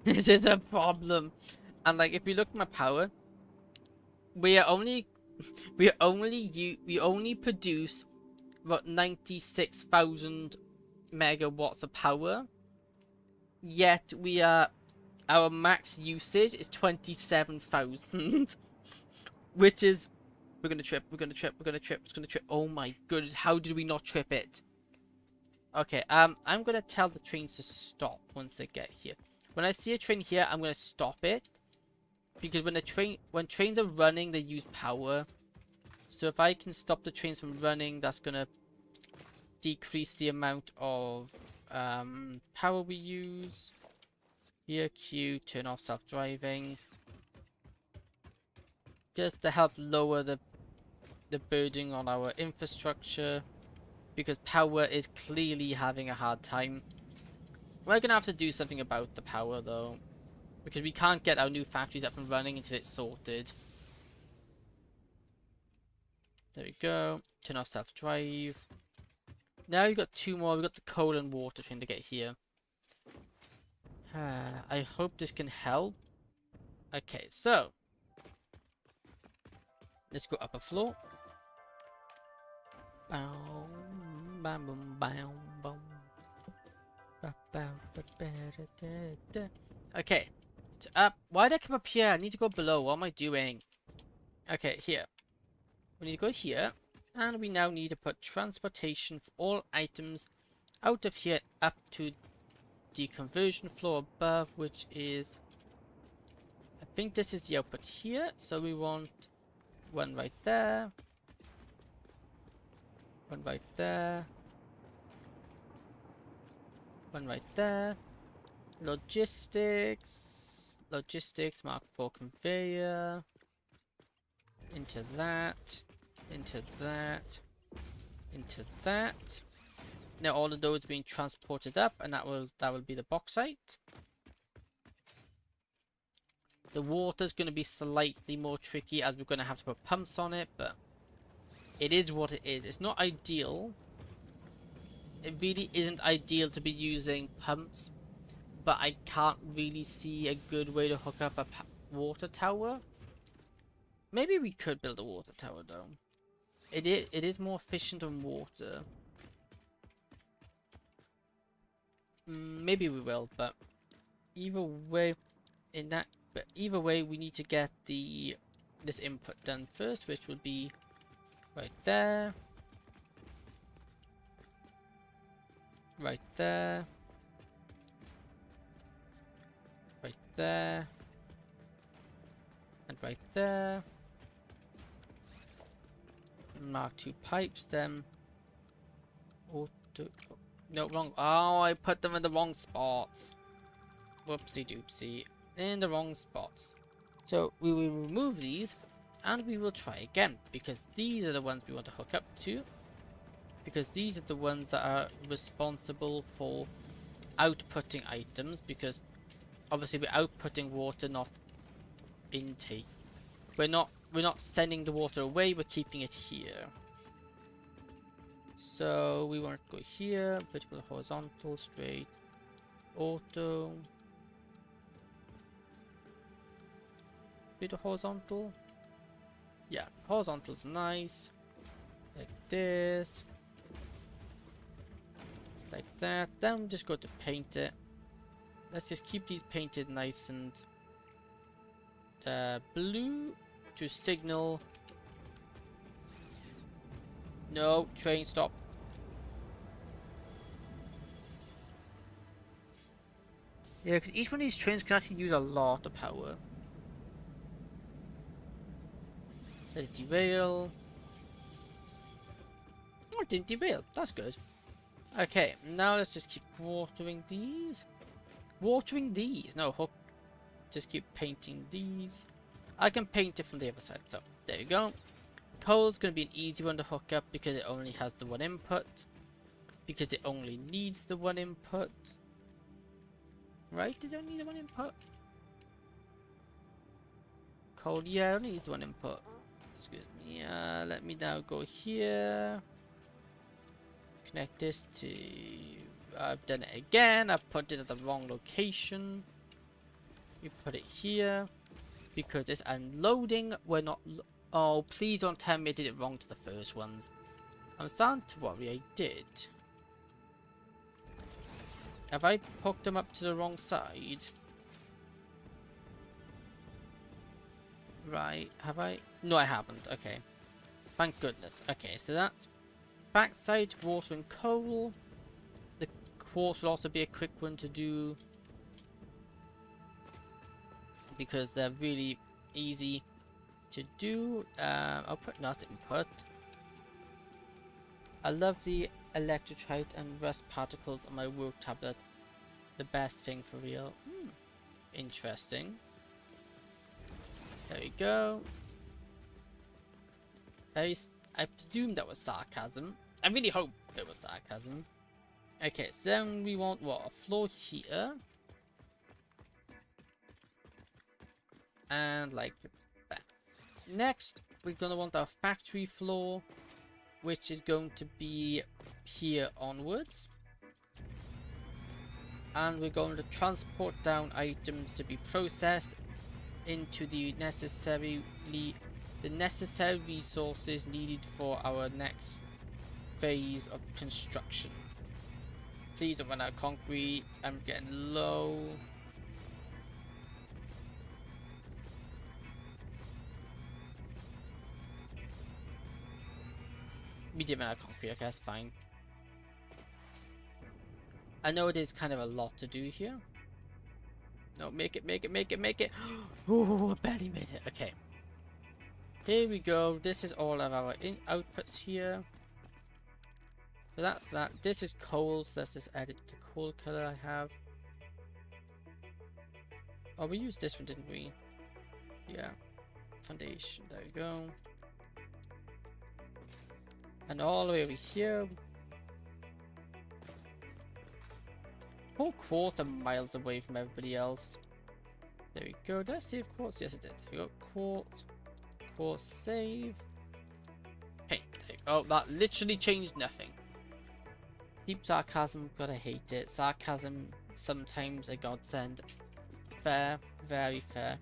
This is a problem. And like, if you look at my power, we only produce about 96,000 megawatts of power. Yet our max usage is 27,000, which is we're gonna trip. Oh my goodness, how did we not trip it? Okay, I'm gonna tell the trains to stop once they get here. When I see a train here, I'm gonna stop it, because when trains are running, they use power. So if I can stop the trains from running, that's gonna decrease the amount of power we use. Here, Q, turn off self-driving, just to help lower the burden on our infrastructure, because power is clearly having a hard time. We're gonna have to do something about the power though, because we can't get our new factories up and running until it's sorted. There we go. Turn off self-drive. Now we've got two more. We've got the coal and water train to get here. I hope this can help. Okay, so let's go up a floor. Okay, so up. Why did I come up here? I need to go below. What am I doing? Okay, here. We need to go here, and we now need to put transportation for all items out of here up to the conversion floor above, which is, I think this is the output here. So we want one right there, one right there, one right there. Logistics, mark for conveyor, into that, into that, into that. Now all of those being transported up, and that will be the bauxite. The water's going to be slightly more tricky, as we're going to have to put pumps on it, but it is what it is. It's not ideal. It really isn't ideal to be using pumps, but I can't really see a good way to hook up a water tower. Maybe we could build a water tower though. It is more efficient on water. Maybe we will, but either way, we need to get this input done first, which will be right there, right there, right there, and right there. Mark 2 pipes, then auto. No, wrong. Oh, I put them in the wrong spots. Whoopsie doopsie. In the wrong spots. So we will remove these, and we will try again, because these are the ones we want to hook up to, because these are the ones that are responsible for outputting items, because obviously we're outputting water, not intake. We're not sending the water away, we're keeping it here. So we want to go here, vertical, horizontal, straight, auto. bit of horizontal. Yeah, horizontal's nice. Like this. Like that. Then we just go to paint it. Let's just keep these painted nice and blue to signal. No, train stop. Yeah, because each one of these trains can actually use a lot of power. Let it derail. Oh, it didn't derail. That's good. Okay, now let's just keep watering these. Watering these. No, hook. Just keep painting these. I can paint it from the other side. So, there you go. Coal's going to be an easy one to hook up because it only has the one input. Because it only needs the one input. Right? Does it only need the one input? Coal, yeah, it only needs the one input. Excuse me. Let me now go here. Connect this to... I've done it again. I've put it at the wrong location. You put it here. Because it's unloading. We're not... Oh, please don't tell me I did it wrong to the first ones. I'm starting to worry I did. Have I hooked them up to the wrong side? Right, have I? No, I haven't. Okay. Thank goodness. Okay, so that's backside, water and coal. The quartz will also be a quick one to do. Because they're really easy to do. I'll put nasty input. I love the electrolyte and rust particles on my work tablet. The best thing for real. Interesting. There we go. I presume that was sarcasm. I really hope it was sarcasm. Okay, so then we want what? A floor here. And like that. Next, we're gonna want our factory floor, which is going to be here onwards. And we're going to transport down items to be processed into the necessary resources needed for our next phase of construction. Please don't run out of concrete. I'm getting low. We did run out of concrete. Okay, that's fine. I know it is kind of a lot to do here. No, make it, make it, make it, make it. Oh, I barely made it. Okay. Here we go. This is all of our outputs here. So that's that. This is coal, so let's just edit the coal color I have. Oh, we used this one, didn't we? Yeah. Foundation. There we go. And all the way over here. Whole quarter miles away from everybody else. There we go. Did I save quartz? Yes, I did. There we go. Quartz. Quartz. Save. Hey. Oh, that literally changed nothing. Deep sarcasm. Gotta hate it. Sarcasm sometimes a godsend. Fair. Very fair.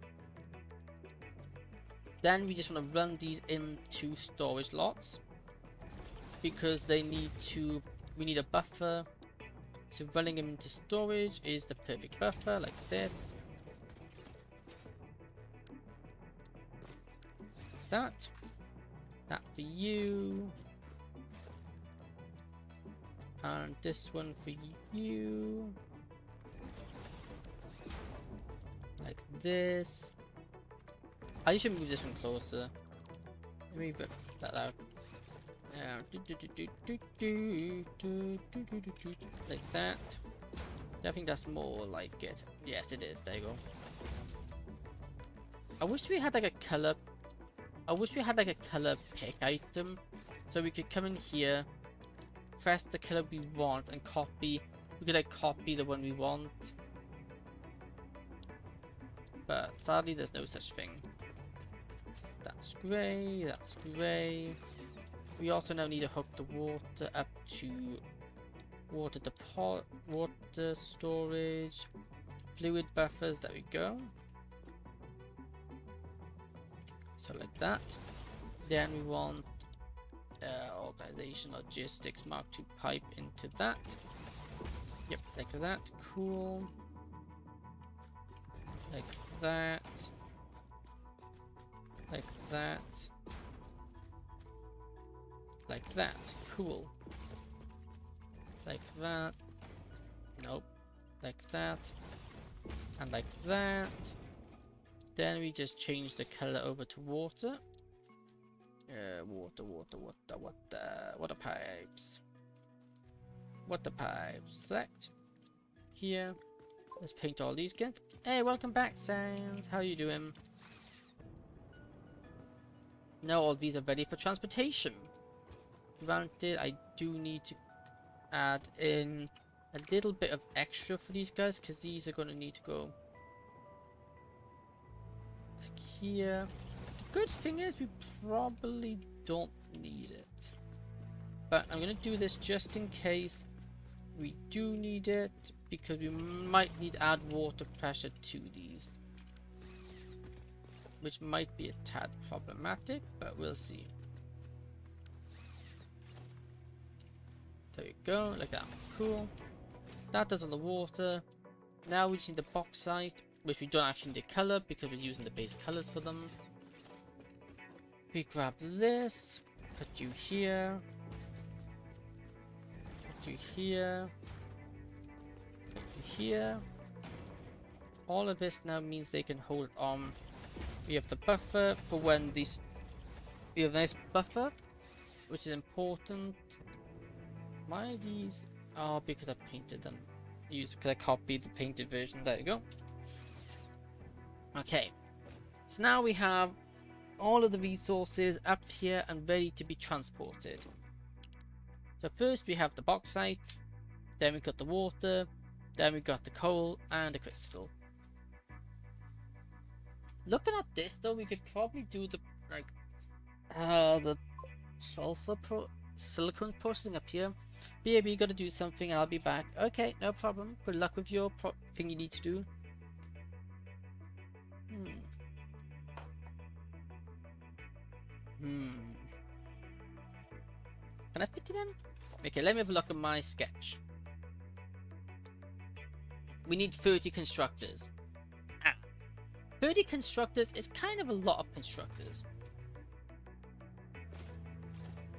Then we just want to run these into storage lots. Because they need to... We need a buffer. So running them into storage is the perfect buffer, like this. That. That for you. And this one for you. Like this. I should move this one closer. Let me rip that out. Like that. I think that's more like it. Yes, it is. There you go. I wish we had like a color. I wish we had like a color pick item, so we could come in here, press the color we want, and copy. We could like copy the one we want. But sadly, there's no such thing. That's grey. That's grey. We also now need to hook the water up to water depot, water storage, fluid buffers. There we go. So like that. Then we want organization logistics Mark II pipe into that. Yep, like that. Cool. Like that. Like that. Like that. Cool. Like that. Nope. Like that. And like that. Then we just change the color over to water. Water pipes. Water pipes. Select. Here. Let's paint all these again. Hey, welcome back, Sans. How you doing? Now all these are ready for transportation. Granted, I do need to add in a little bit of extra for these guys, because these are going to need to go like here. Good thing is we probably don't need it, but I'm going to do this just in case we do need it, because we might need to add water pressure to these, which might be a tad problematic, but we'll see. There we go, like that. Cool. That does all the water. Now we just need the bauxite, which we don't actually need the color because we're using the base colors for them. We grab this, put you here, put you here, put you here. All of this now means they can hold on. We have the buffer for when these. We have a nice buffer, which is important. Why are these? Oh, because I painted them. Because I copied the painted version. There you go. Okay. So now we have all of the resources up here and ready to be transported. So first we have the bauxite. Then we got the water. Then we got the coal and the crystal. Looking at this though, we could probably do the the silicon processing up here. BAB, gotta do something. I'll be back. Okay, no problem. Good luck with your thing you need to do. Can I fit it in? Okay, let me have a look at my sketch. We need 30 constructors. 30 constructors is kind of a lot of constructors.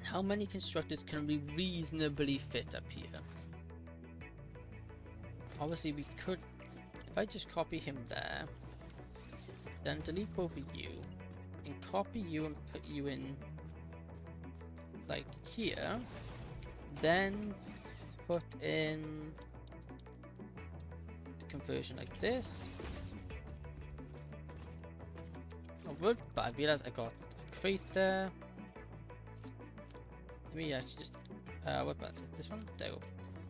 How many constructors can we reasonably fit up here? Obviously we could, if I just copy him there, then delete both of you, and copy you and put you in like here, then put in the conversion like this. I would, but I realized I got a crate there. Let me actually just, what was it? This one? There we go.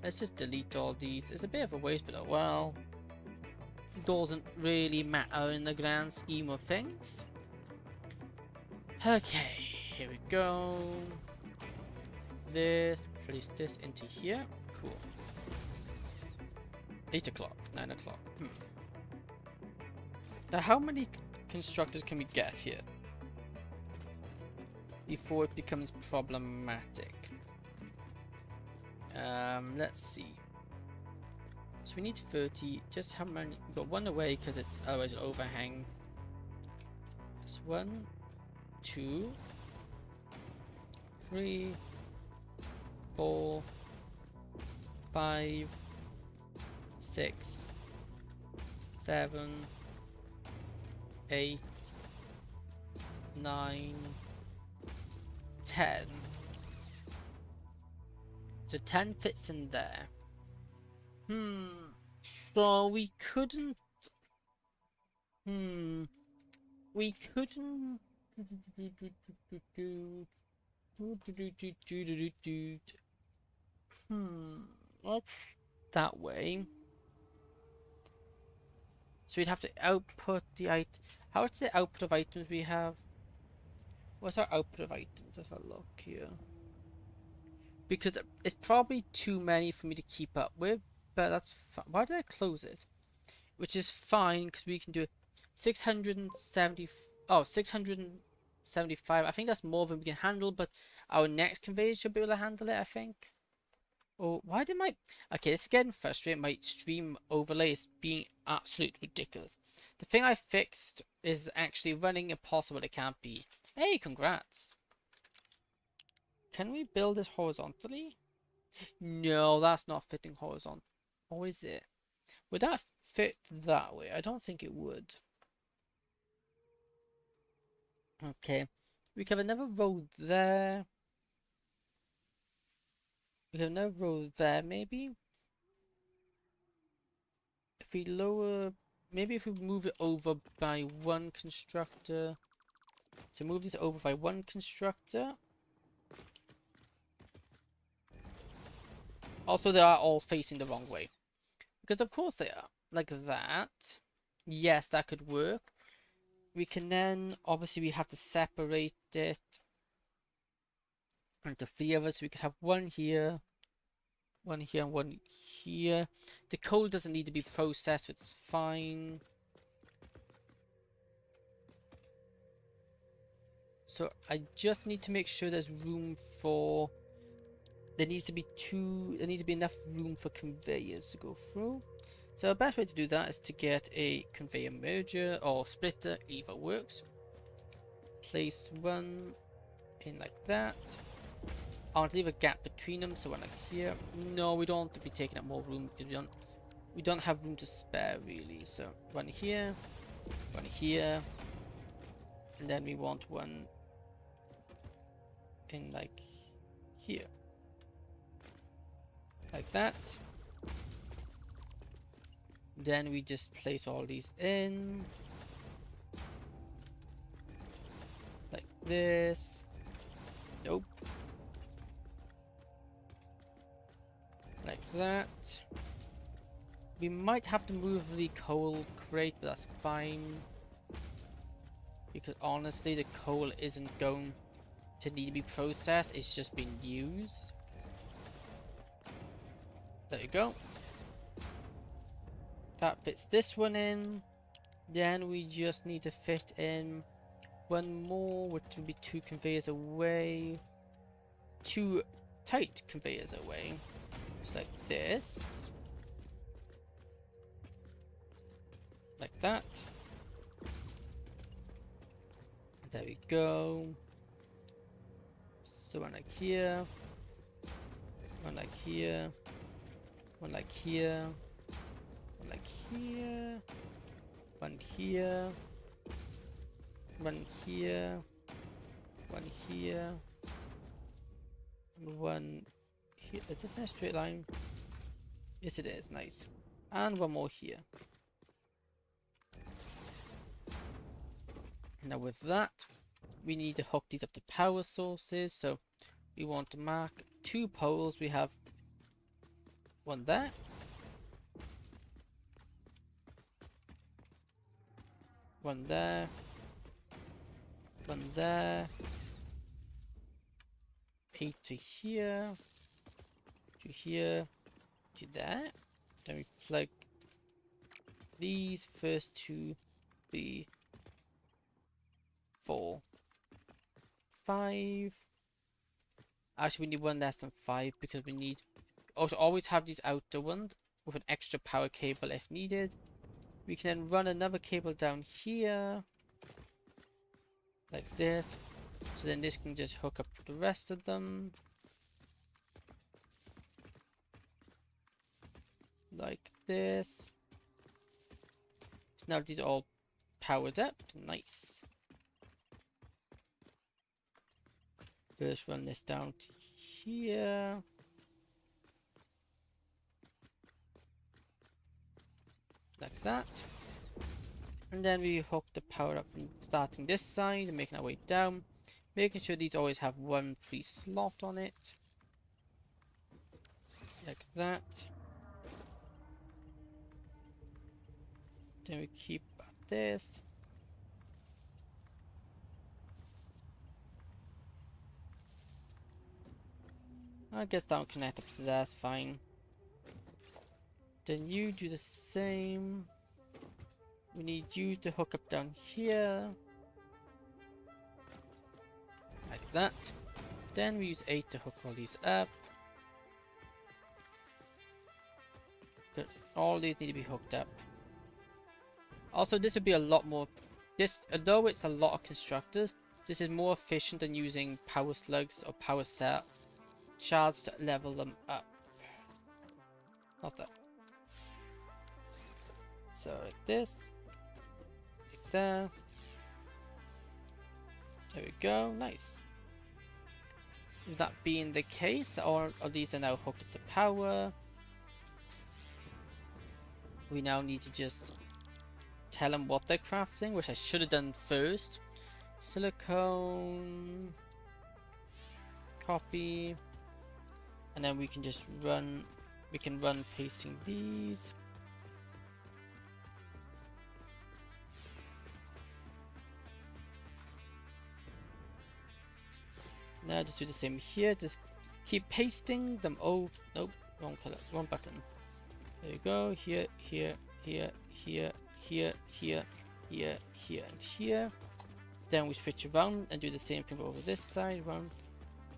Let's just delete all these. It's a bit of a waste, but oh well. Doesn't really matter in the grand scheme of things. Okay, here we go. Place this into here. Cool. 8 o'clock, 9 o'clock. Now how many constructors can we get here before it becomes problematic? Let's see. So we need 30. Just how many? We got one away because it's otherwise an overhang. That's 1, 2, 3, 4, 5, 6, 7, 8, 9, 10. So 10 fits in there. So we couldn't. We couldn't. What's that way? So we'd have to output the item. How much is the output of items we have? What's our output of items if I look here? Because it's probably too many for me to keep up with, but that's fine. Why did I close it? Which is fine because we can do 670. Oh, 600. 75. I think that's more than we can handle, but our next conveyor should be able to handle it, I think. Oh, why did my... Okay, this is getting frustrating. My stream overlay is being absolutely ridiculous. The thing I fixed is actually running impossible. It can't be. Hey, congrats. Can we build this horizontally? No, that's not fitting horizontal. Or is it? Would that fit that way? I don't think it would. Okay. We can have another row there. We have another row there, maybe? If we lower... Maybe if we move it over by one constructor. So move this over by one constructor. Also, they are all facing the wrong way. Because of course they are. Like that. Yes, that could work. We can then... Obviously, we have to separate it into 3 of us. We could have one here. One here and one here. The coal doesn't need to be processed, so it's fine. So I just need to make sure there's room for... There needs to be enough room for conveyors to go through. So the best way to do that is to get a conveyor merger or splitter, either works. Place one in like that. I want to leave a gap between them, so one like here. No, we don't want to be taking up more room. We don't have room to spare really. So one here, and then we want one in like here, like that. Then we just place all these in like this. Nope. Like that. We might have to move the coal crate, but that's fine. Because honestly, the coal isn't going to need to be processed. It's just been used. There you go. That fits this one in. Then we just need to fit in one more, which will be 2 conveyors away. 2 tight conveyors away. Just like this. Like that. There we go. So one like here. One like here. One like here. One like here. One here. One here. One here. And one here. Is this in a straight line? Yes, it is. Nice. And one more here. Now with that, we need to hook these up to power sources. So we want to mark 2 poles. We have one there. One there. One there. 8 to here. To here. To there. Then we plug these first 2 be 4, 5. Actually, we need one less than 5 because we need... Also, always have these outer ones with an extra power cable if needed. We can then run another cable down here. Like this. So then this can just hook up the rest of them. Like this. So now these are all powered up. Nice. First run this down to here. Like that. And then we hook the power up from starting this side and making our way down. Making sure these always have one free slot on it. Like that. Then we keep this. I guess that will connect up to that's fine. Then you do the same. We need you to hook up down here. like that. Then we use 8 to hook all these up. Good. All these need to be hooked up. Also, this would be a lot more... although it's a lot of constructors, this is more efficient than using power slugs or power cell shards to level them up. Not that. So like this. Like that. There we go. Nice. With that being the case, all of these are now hooked up to power. We now need to just tell them what they're crafting, which I should have done first. Silicone. Copy. And then we can just run. We can run pasting these. Now just do the same here. Just keep pasting them. Oh, nope, wrong color, wrong button. There you go. Here, here, here, here, here, here, here, here, and here. Then we switch around and do the same thing over this side. 1,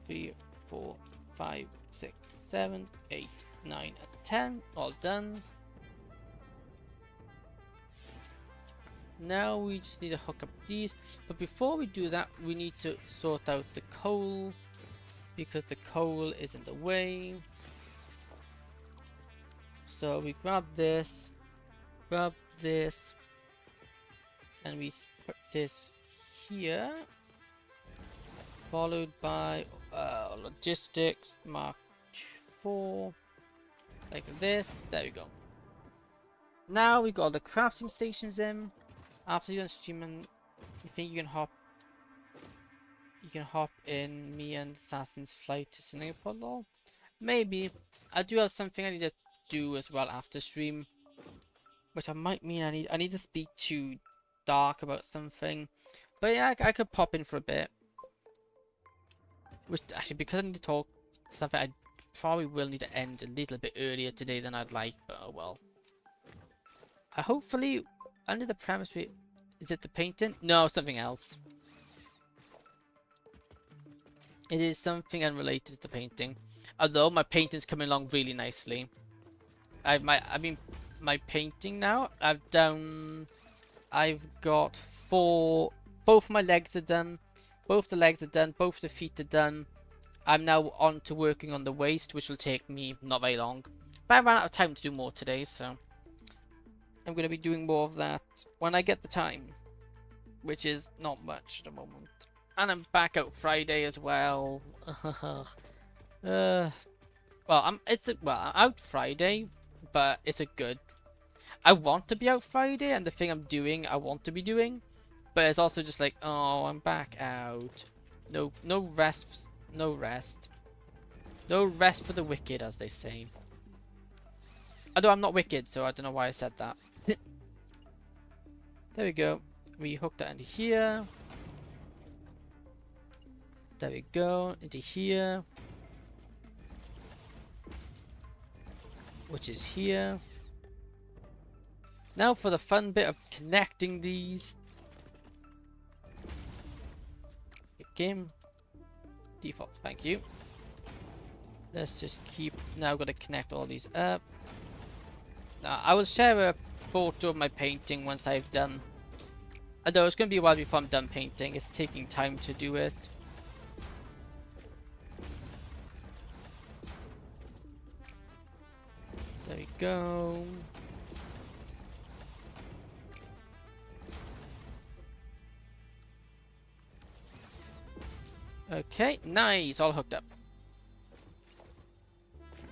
3, 4, 5, 6, 7, 8, 9, and 10. All done. Now we just need to hook up these, but before we do that we need to sort out the coal, because the coal is in the way. So we grab this, and we put this here, followed by logistics Mark 4, like this. There we go. Now we got all the crafting stations in. After you're done streaming, you think you can hop in me and Assassin's flight to Singapore though? Maybe. I do have something I need to do as well after stream, which I might mean I need to speak to Dark about something. But yeah, I could pop in for a bit. Which actually, because I need to talk something, I probably will need to end a little bit earlier today than I'd like, but oh well. Hopefully under the premise is it the painting? No, something else. It is something unrelated to the painting. Although my painting's coming along really nicely. I mean my painting now. I've got 4. Both my legs are done. Both the legs are done. Both the feet are done. I'm now on to working on the waist, which will take me not very long. But I ran out of time to do more today, so I'm going to be doing more of that when I get the time, which is not much at the moment. And I'm back out Friday as well. I'm out Friday, but it's a good. I want to be out Friday, and the thing I'm doing, I want to be doing, but it's also just like, oh, I'm back out. No rest for the wicked, as they say. Although I'm not wicked, so I don't know why I said that. There we go. We hooked that into here. There we go. Into here. Which is here. Now for the fun bit of connecting these. Game. Default. Thank you. Let's just keep... Now got to connect all these up. Now, I will share a photo of my painting once I've done. Although it's going to be a while before I'm done painting. It's taking time to do it. There we go. Okay, nice. All hooked up.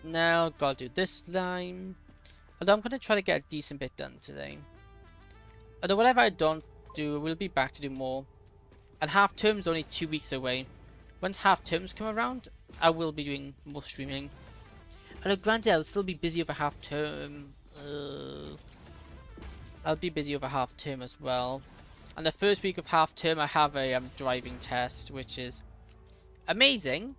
Now, gotta do this line. Although I'm going to try to get a decent bit done today. Although whatever I don't do, we'll be back to do more. And half term's only 2 weeks away. Once half terms come around, I will be doing more streaming. And granted, I'll still be busy over half term. I'll be busy over half term as well. And the first week of half term, I have a driving test, which is amazing,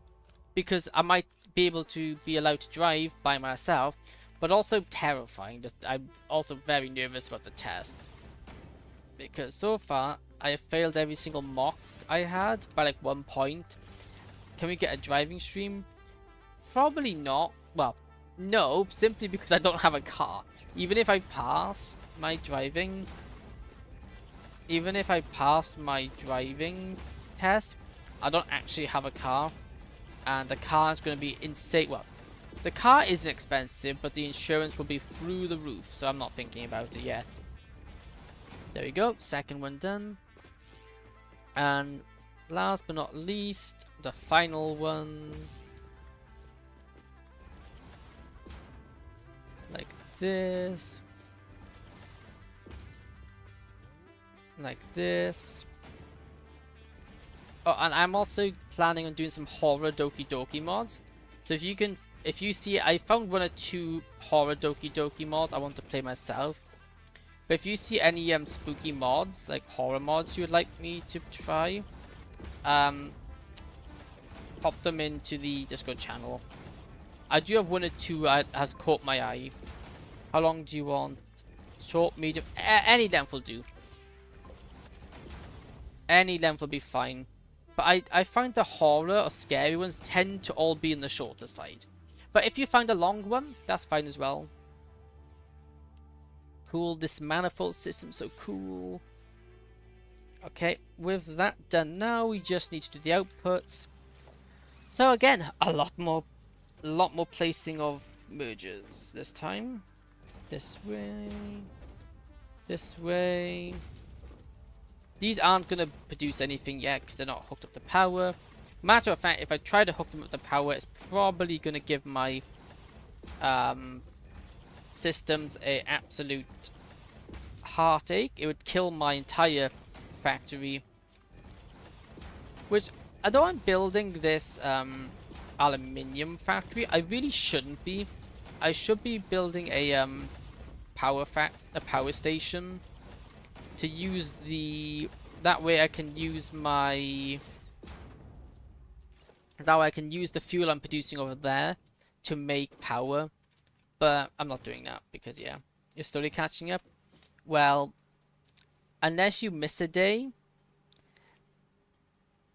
because I might be able to be allowed to drive by myself. But also terrifying. I'm also very nervous about the test. Because so far, I have failed every single mock I had by like 1 point. Can we get a driving stream? Probably not. Well, no, simply because I don't have a car. Even if I pass my driving... Even if I passed my driving test, I don't actually have a car. And the car is going to be insane. Well, the car isn't expensive, but the insurance will be through the roof. So I'm not thinking about it yet. There we go. Second one done. And last but not least, the final one. Like this. Like this. Oh, and I'm also planning on doing some horror Doki mods. So if you see, I found 1 or 2 horror Doki mods I want to play myself. But if you see any spooky mods, like horror mods you would like me to try, pop them into the Discord channel. I do have 1 or 2 that has caught my eye. How long do you want? Short, medium, any length will do. Any length will be fine. But I find the horror or scary ones tend to all be in the shorter side. But if you find a long one, that's fine as well. Cool, this manifold system, so cool. Okay, with that done now, we just need to do the outputs. So again, a lot more placing of mergers this time. This way. This way. These aren't going to produce anything yet because they're not hooked up to power. Matter of fact, if I try to hook them up to power, it's probably going to give my systems an absolute heartache. It would kill my entire factory. Which, although I'm building this aluminium factory, I really shouldn't be. I should be building a power station to use the... That way I can use my... That way I can use the fuel I'm producing over there to make power. But I'm not doing that because, yeah, you're slowly catching up. Well, unless you miss a day...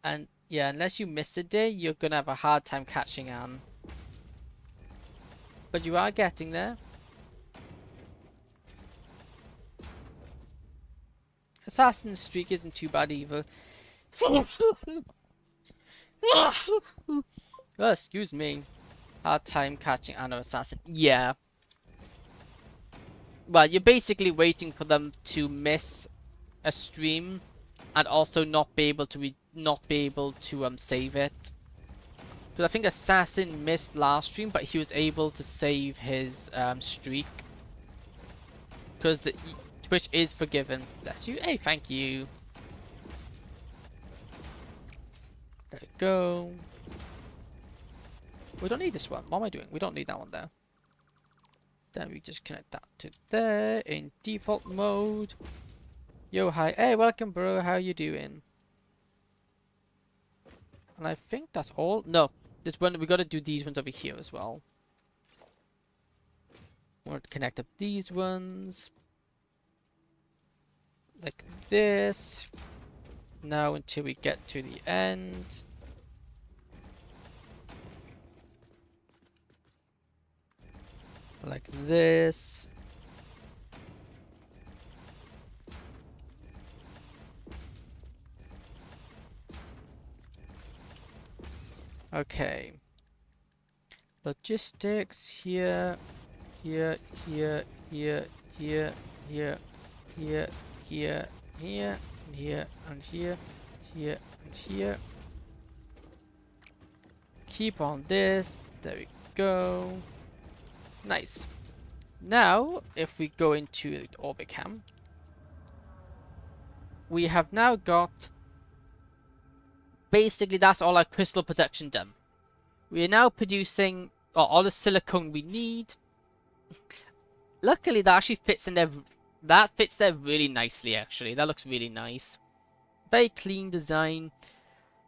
And, yeah, unless you miss a day, you're gonna have a hard time catching on. But you are getting there. Assassin's streak isn't too bad either. Oh, excuse me. Hard time catching another assassin. Yeah. Well, you're basically waiting for them to miss a stream and also not be able to save it. Because I think Assassin missed last stream, but he was able to save his streak. Because the Twitch is forgiven. Bless you. Hey, thank you. There we go. We don't need this one. What am I doing? We don't need that one there. Then we just connect that to there in default mode. Yo, hi. Hey, welcome, bro. How you doing? And I think that's all. No, this one we got to do these ones over here as well. We want to connect up these ones. Like this. Now until we get to the end. Like this. Okay. Logistics here, here, here, here, here, here, here, here, here, and here, and here, here, and here. Keep on this. There we go. Nice. Now, if we go into the orbit cam, we have now got... Basically, that's all our crystal production done. We are now producing all the silicone we need. Luckily, that actually fits in there. That fits there really nicely, actually. That looks really nice. Very clean design.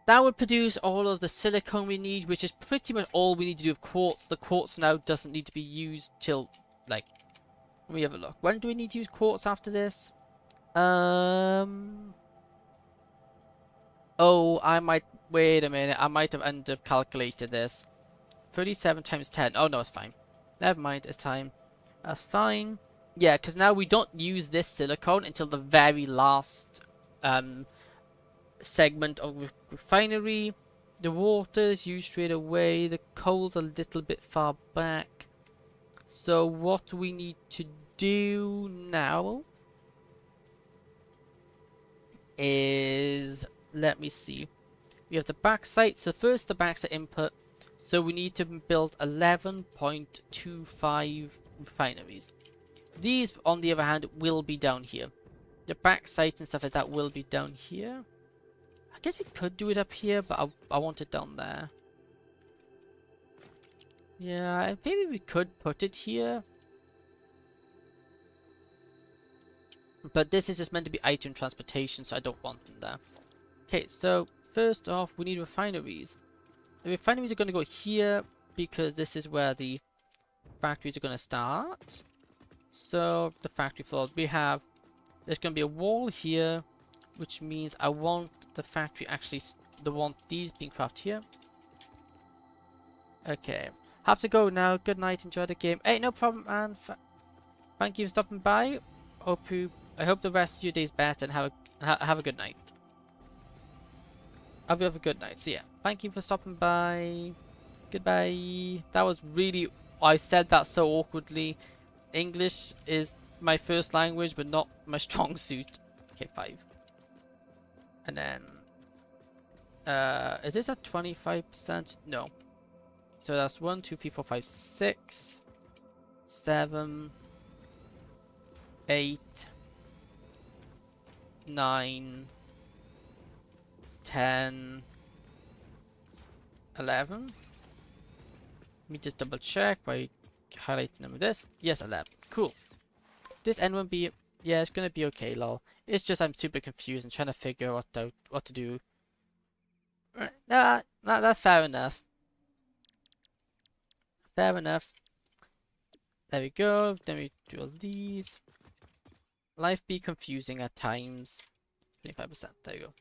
That would produce all of the silicone we need, which is pretty much all we need to do with quartz. The quartz now doesn't need to be used till, like... Let me have a look. When do we need to use quartz after this? Oh, I might Wait a minute, I might have under calculated this. 37 times 10. Oh no, it's fine. Never mind, it's time. That's fine. Yeah, because now we don't use this silicone until the very last segment of refinery. The water is used straight away. The coal's a little bit far back. So what we need to do now is, let me see. We have the backside. So first the backside input. So we need to build 11.25 refineries. These, on the other hand, will be down here. The back sites and stuff like that will be down here. I guess we could do it up here, but I want it down there. Yeah, maybe we could put it here. But this is just meant to be item transportation, so I don't want them there. Okay, so first off, we need refineries. The refineries are going to go here because this is where the factories are going to start. So the factory floors, there's going to be a wall here, which means I want the factory actually, these being crafted here. Okay, have to go now. Good night, enjoy the game. Hey, no problem, and thank you for stopping by. I hope the rest of your day's better, and have a good night. I hope you have a good night. So yeah, thank you for stopping by. Goodbye. That was really, I said that so awkwardly. English is my first language, but not my strong suit. Okay, 5. And then, is this at 25%? No. So that's 1, 2, 3, 4, 5, 6, 7, 8, 9, 10, 11. Let me just double check by highlighting them with this. Yes, 11. Cool. This end won't be... Yeah, it's gonna be okay, lol. It's just I'm super confused and trying to figure out what to do. That's fair enough. Fair enough. There we go. Then we do all these. Life be confusing at times. 25%. There you go.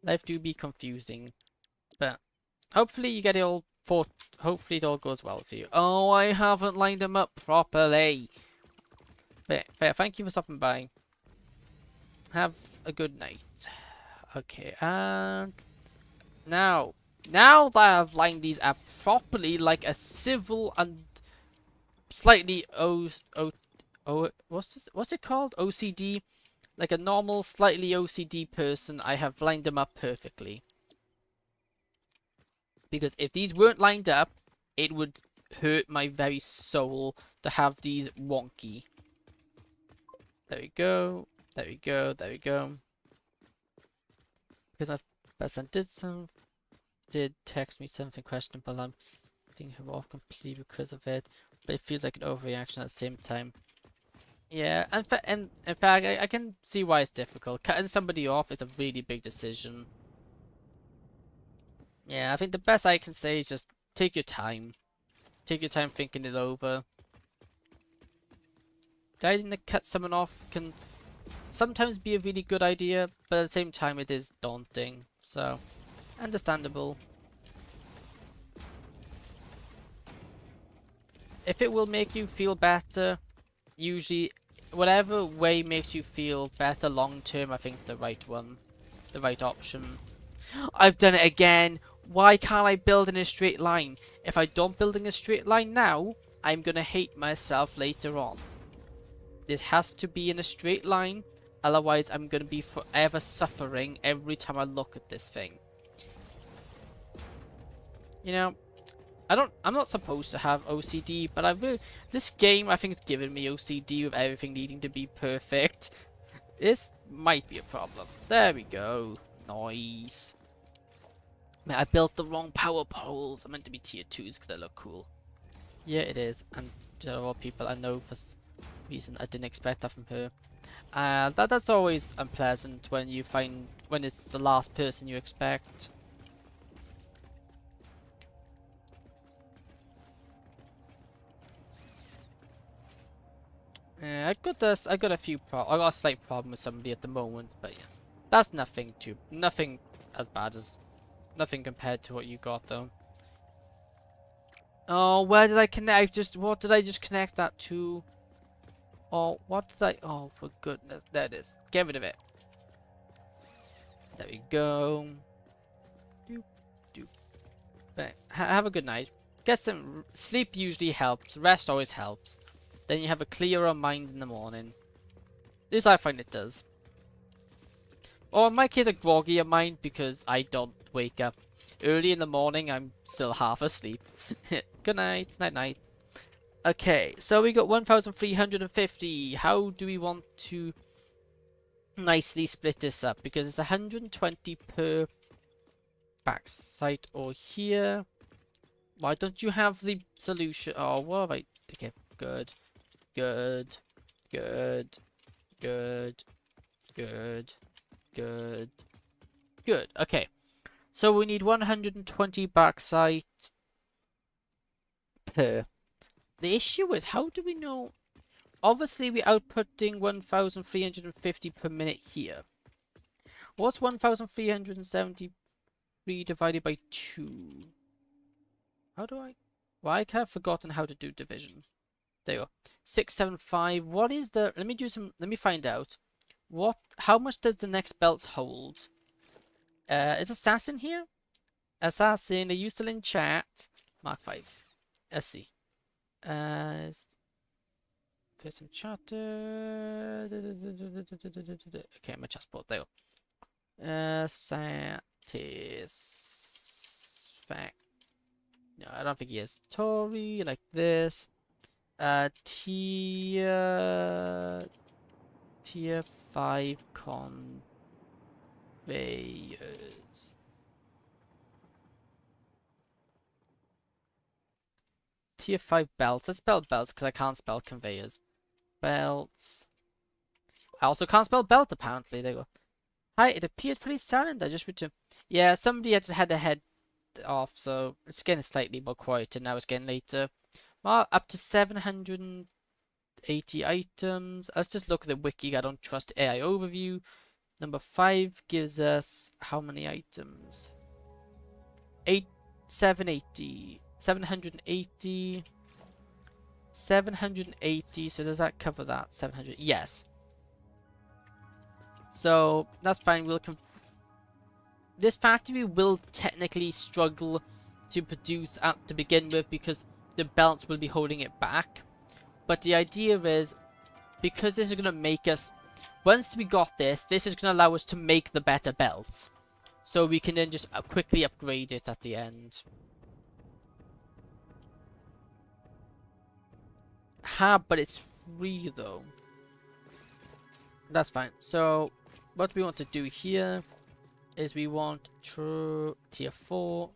Life do be confusing. But hopefully you get it all hopefully it all goes well for you. Oh, I haven't lined them up properly. But thank you for stopping by. Have a good night. Okay, and now that I've lined these up properly, like a civil and slightly what's it called? OCD, like a normal, slightly OCD person, I have lined them up perfectly. Because if these weren't lined up, it would hurt my very soul to have these wonky. There we go. There we go. There we go. Because my best friend did text me something questionable. I'm thinking him off completely because of it. But it feels like an overreaction at the same time. Yeah, and in fact, I can see why it's difficult. Cutting somebody off is a really big decision. Yeah, I think the best I can say is just take your time. Take your time thinking it over. Deciding to cut someone off can sometimes be a really good idea, but at the same time it is daunting. So, understandable. If it will make you feel better, usually whatever way makes you feel better long term, I think is the right one. The right option. I've done it again! Why can't I build in a straight line? If I don't build in a straight line now, I'm gonna hate myself later on. This has to be in a straight line, otherwise I'm gonna be forever suffering every time I look at this thing. You know, I'm not supposed to have OCD, but this game I think is giving me OCD with everything needing to be perfect. This might be a problem. There we go. Nice. Man, I built the wrong power poles. I meant to be tier 2s because they look cool. Yeah, it is. And there are all people I know for reason I didn't expect that from her. That's always unpleasant when it's the last person you expect. Yeah, I got a slight problem with somebody at the moment, but yeah, that's nothing as bad as Nothing compared to what you got though. Oh, where did I connect? What did I just connect that to? Oh, what did I? Oh, for goodness, there it is. Get rid of it. There we go. Doop, doop. But have a good night. Get some sleep. Usually helps. Rest always helps. Then you have a clearer mind in the morning. At least I find it does. Or in my case, a groggier mind because I don't wake up early in the morning. I'm still half asleep. Good night. Night night. Okay, so we got 1,350. How do we want to nicely split this up? Because it's 120 per back site or here. Why don't you have the solution? Oh, what have I? Okay, good. Good. Good. Good. Good. Good. Good. Okay. So we need 120 back site per. The issue is, how do we know? Obviously, we're outputting 1,350 per minute here. What's 1,373 divided by 2? How do I... Why can't I have forgotten how to do division? There you go. 675. What is the... Let me find out. How much does the next belts hold? Is Assassin here? Assassin, are you still in chat? Mark 5s. Let's see. First some chatter. Okay, my chat spot there. Satisfact. No, I don't think he is. Tori, like this. Tier 5 conveyors. Tier 5 belts. Let's spell belts because I can't spell conveyors. Belts. I also can't spell belt apparently. There you go. Hi, it appeared pretty silent. I just returned. Yeah, somebody had their head off, so it's getting slightly more quieter now. It's getting later. Well, up to 780 items. Let's just look at the wiki. I don't trust AI overview. Number 5 gives us how many items? 780. 780. 780. So does that cover that? 700. Yes. So that's fine. This factory will technically struggle to produce to begin with because the belts will be holding it back. But the idea is, because this is going to make us, once we got this is going to allow us to make the better belts. So we can then just quickly upgrade it at the end. But it's free though. That's fine. So what we want to do here is we want tier 4.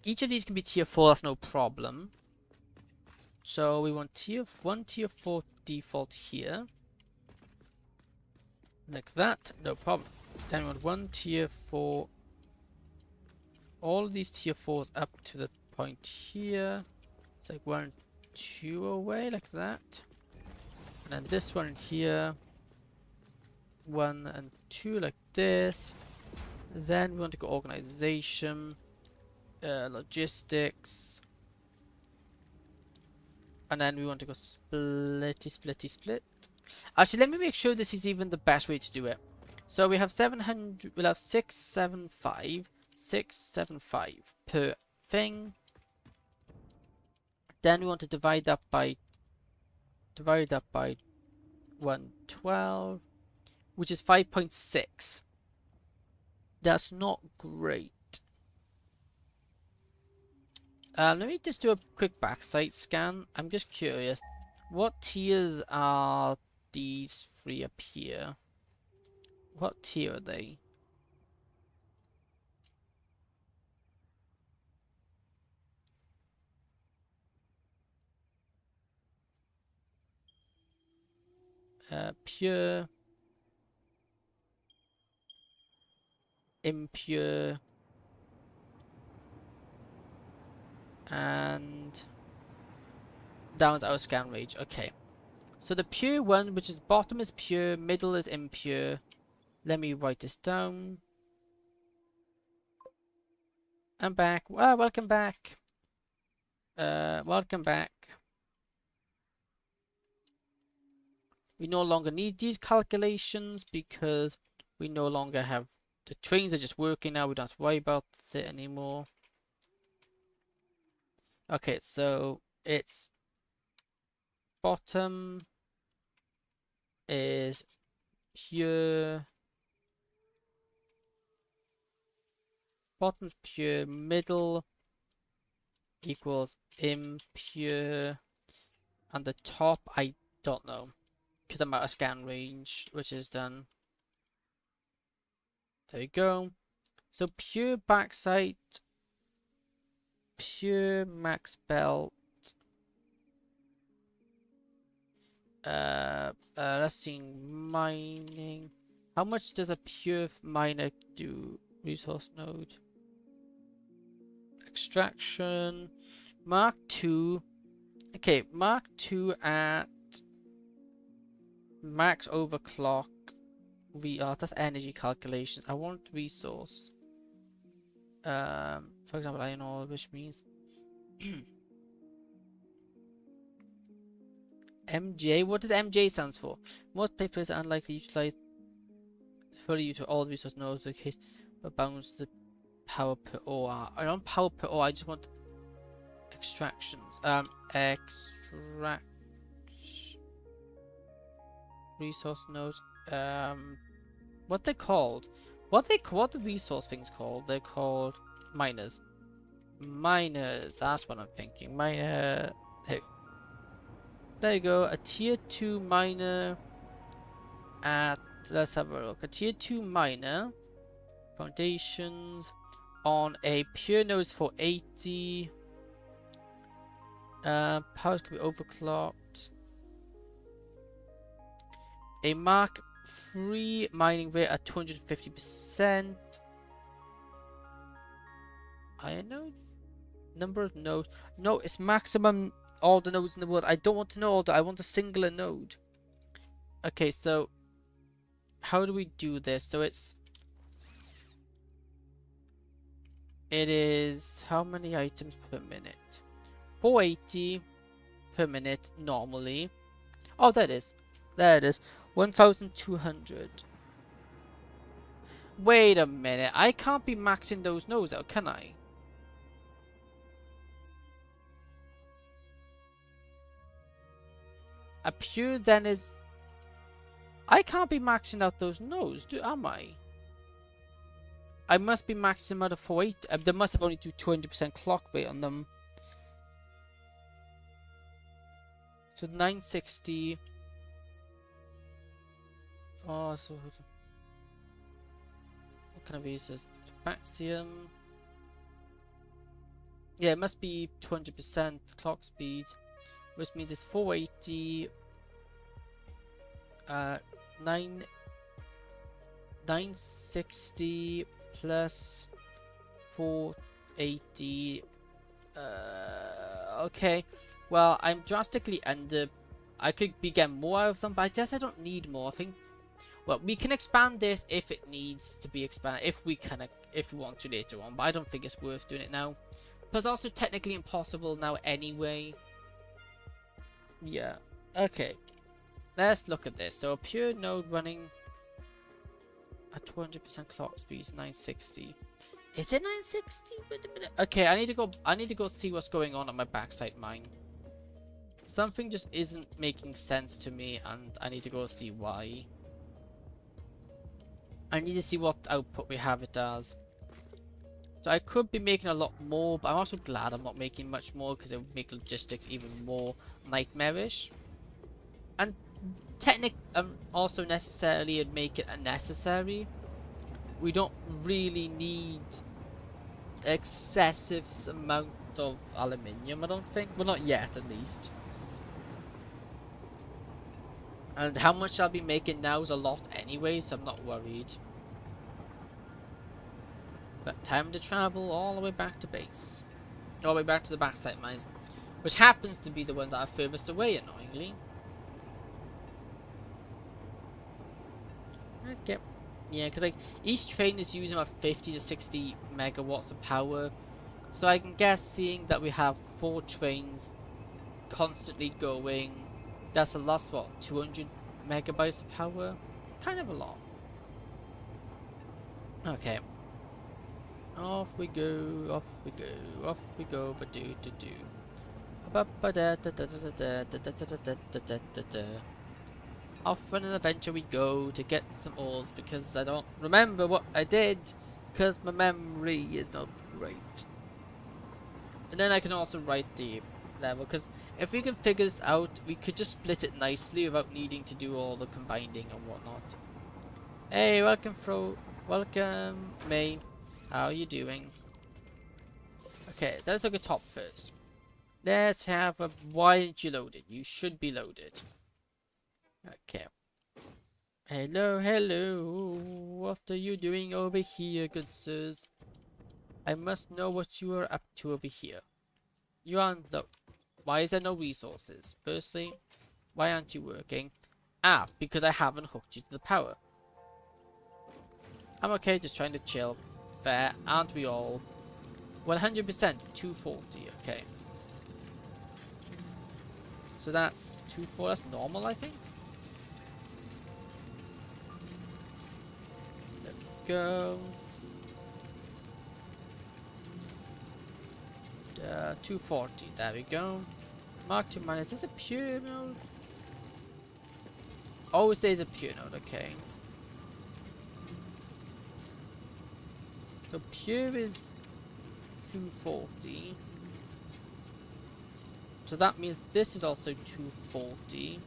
Each of these can be tier 4, that's no problem. So we want tier 4 default here. Like that, no problem. Then we want 1 tier 4. All of these tier 4s up to the point here. It's like 1 and 2 away, like that. And then this one here. 1 and 2 like this. Then we want to go organization, logistics, and then we want to go split. Actually, let me make sure this is even the best way to do it. So we have 700. We'll have 675 per thing. Then we want to divide that by 112. Which is 5.6. That's not great. Let me just do a quick backside scan. I'm just curious. What tiers are these 3 up here? What tier are they? Pure. Impure. And down's our scan range. Okay. So the pure one, which is bottom is pure, middle is impure. Let me write this down. I'm back. Welcome back. Welcome back. We no longer need these calculations because we no longer have the trains are just working now. We don't have to worry about it anymore. Okay, so it's bottom is pure, bottom's pure, middle equals impure, and the top I don't know because I'm out of scan range, which is done. There we go. So pure backside, pure max belt. Let's see, mining. How much does a pure miner do? Resource node. Extraction. Mark 2. Okay, Mark 2 at max overclock. That's energy calculations. I want resource. For example, iron ore, which means MJ. What does MJ stands for? Most papers are unlikely to utilize fully utilize all the resource nodes. The case but bounds the power per ore. I don't power per ore. I just want extractions. Extract resource nodes. What they're called? What the resource things called? They're called miners. Miners. That's what I'm thinking. Miner. Hey. There you go. A tier 2 miner at. Let's have a look. A tier 2 miner. Foundations on a pure node is 480. Powers can be overclocked. A Mark 3 mining rate at 250%. Iron node? Number of nodes. No, it's maximum all the nodes in the world. I don't want to know all that. I want a singular node. Okay, so how do we do this? So it is how many items per minute? 480 per minute normally. Oh, there it is. There it is. 1,200. Wait a minute. I can't be maxing those nodes out, can I? A pure then is... I can't be maxing out those nodes, am I? I must be maxing out of 480. There must have only do 200% clock rate on them. So 960. Oh, so what kind of use is Baxium? Yeah, it must be 200% clock speed, which means it's 480. 960 plus 480. Okay. Well, I'm drastically under. I could be getting more out of them, but I guess I don't need more. I think. Well, we can expand this if it needs to be expanded. If we want to later on, but I don't think it's worth doing it now. But it's also technically impossible now anyway. Yeah. Okay. Let's look at this. So a pure node running at 200% clock speed is 960. Is it 960? Wait a minute. Okay, I need to go see what's going on at my backside mine. Something just isn't making sense to me, and I need to go see why. I need to see what output we have it as. So I could be making a lot more, but I'm also glad I'm not making much more because it would make logistics even more nightmarish. And also necessarily it'd make it unnecessary. We don't really need excessive amount of aluminium, I don't think. Well, not yet at least. And how much I'll be making now is a lot anyway, so I'm not worried. But time to travel all the way back to base. All the way back to the backside mines. Which happens to be the ones that are furthest away, annoyingly. Okay. Yeah, because like each train is using about 50 to 60 megawatts of power. So I can guess, seeing that we have 4 trains constantly going, that's a lost, what, 200 megabytes of power? Kind of a lot. Okay. Off we go, off we go, off we go, ba do do do. Off on an adventure we go to get some ores, because I don't remember what I did, because my memory is not great. And then I can also write the level, because if we can figure this out, we could just split it nicely without needing to do all the combining and whatnot. Hey, welcome, May. How are you doing? Okay, let's look at top first. Let's have a... Why aren't you loaded? You should be loaded. Okay. Hello, hello. What are you doing over here, good sirs? I must know what you are up to over here. You aren't... Why is there no resources? Firstly, why aren't you working? Ah, because I haven't hooked you to the power. I'm okay, just trying to chill. Fair, aren't we all? 100%, 240, okay. So that's 240, that's normal, I think. There we go. 240, there we go. Mark 2 minus, is this a pure node? Oh, it says a pure node, okay. So pure is 240. So that means this is also 240.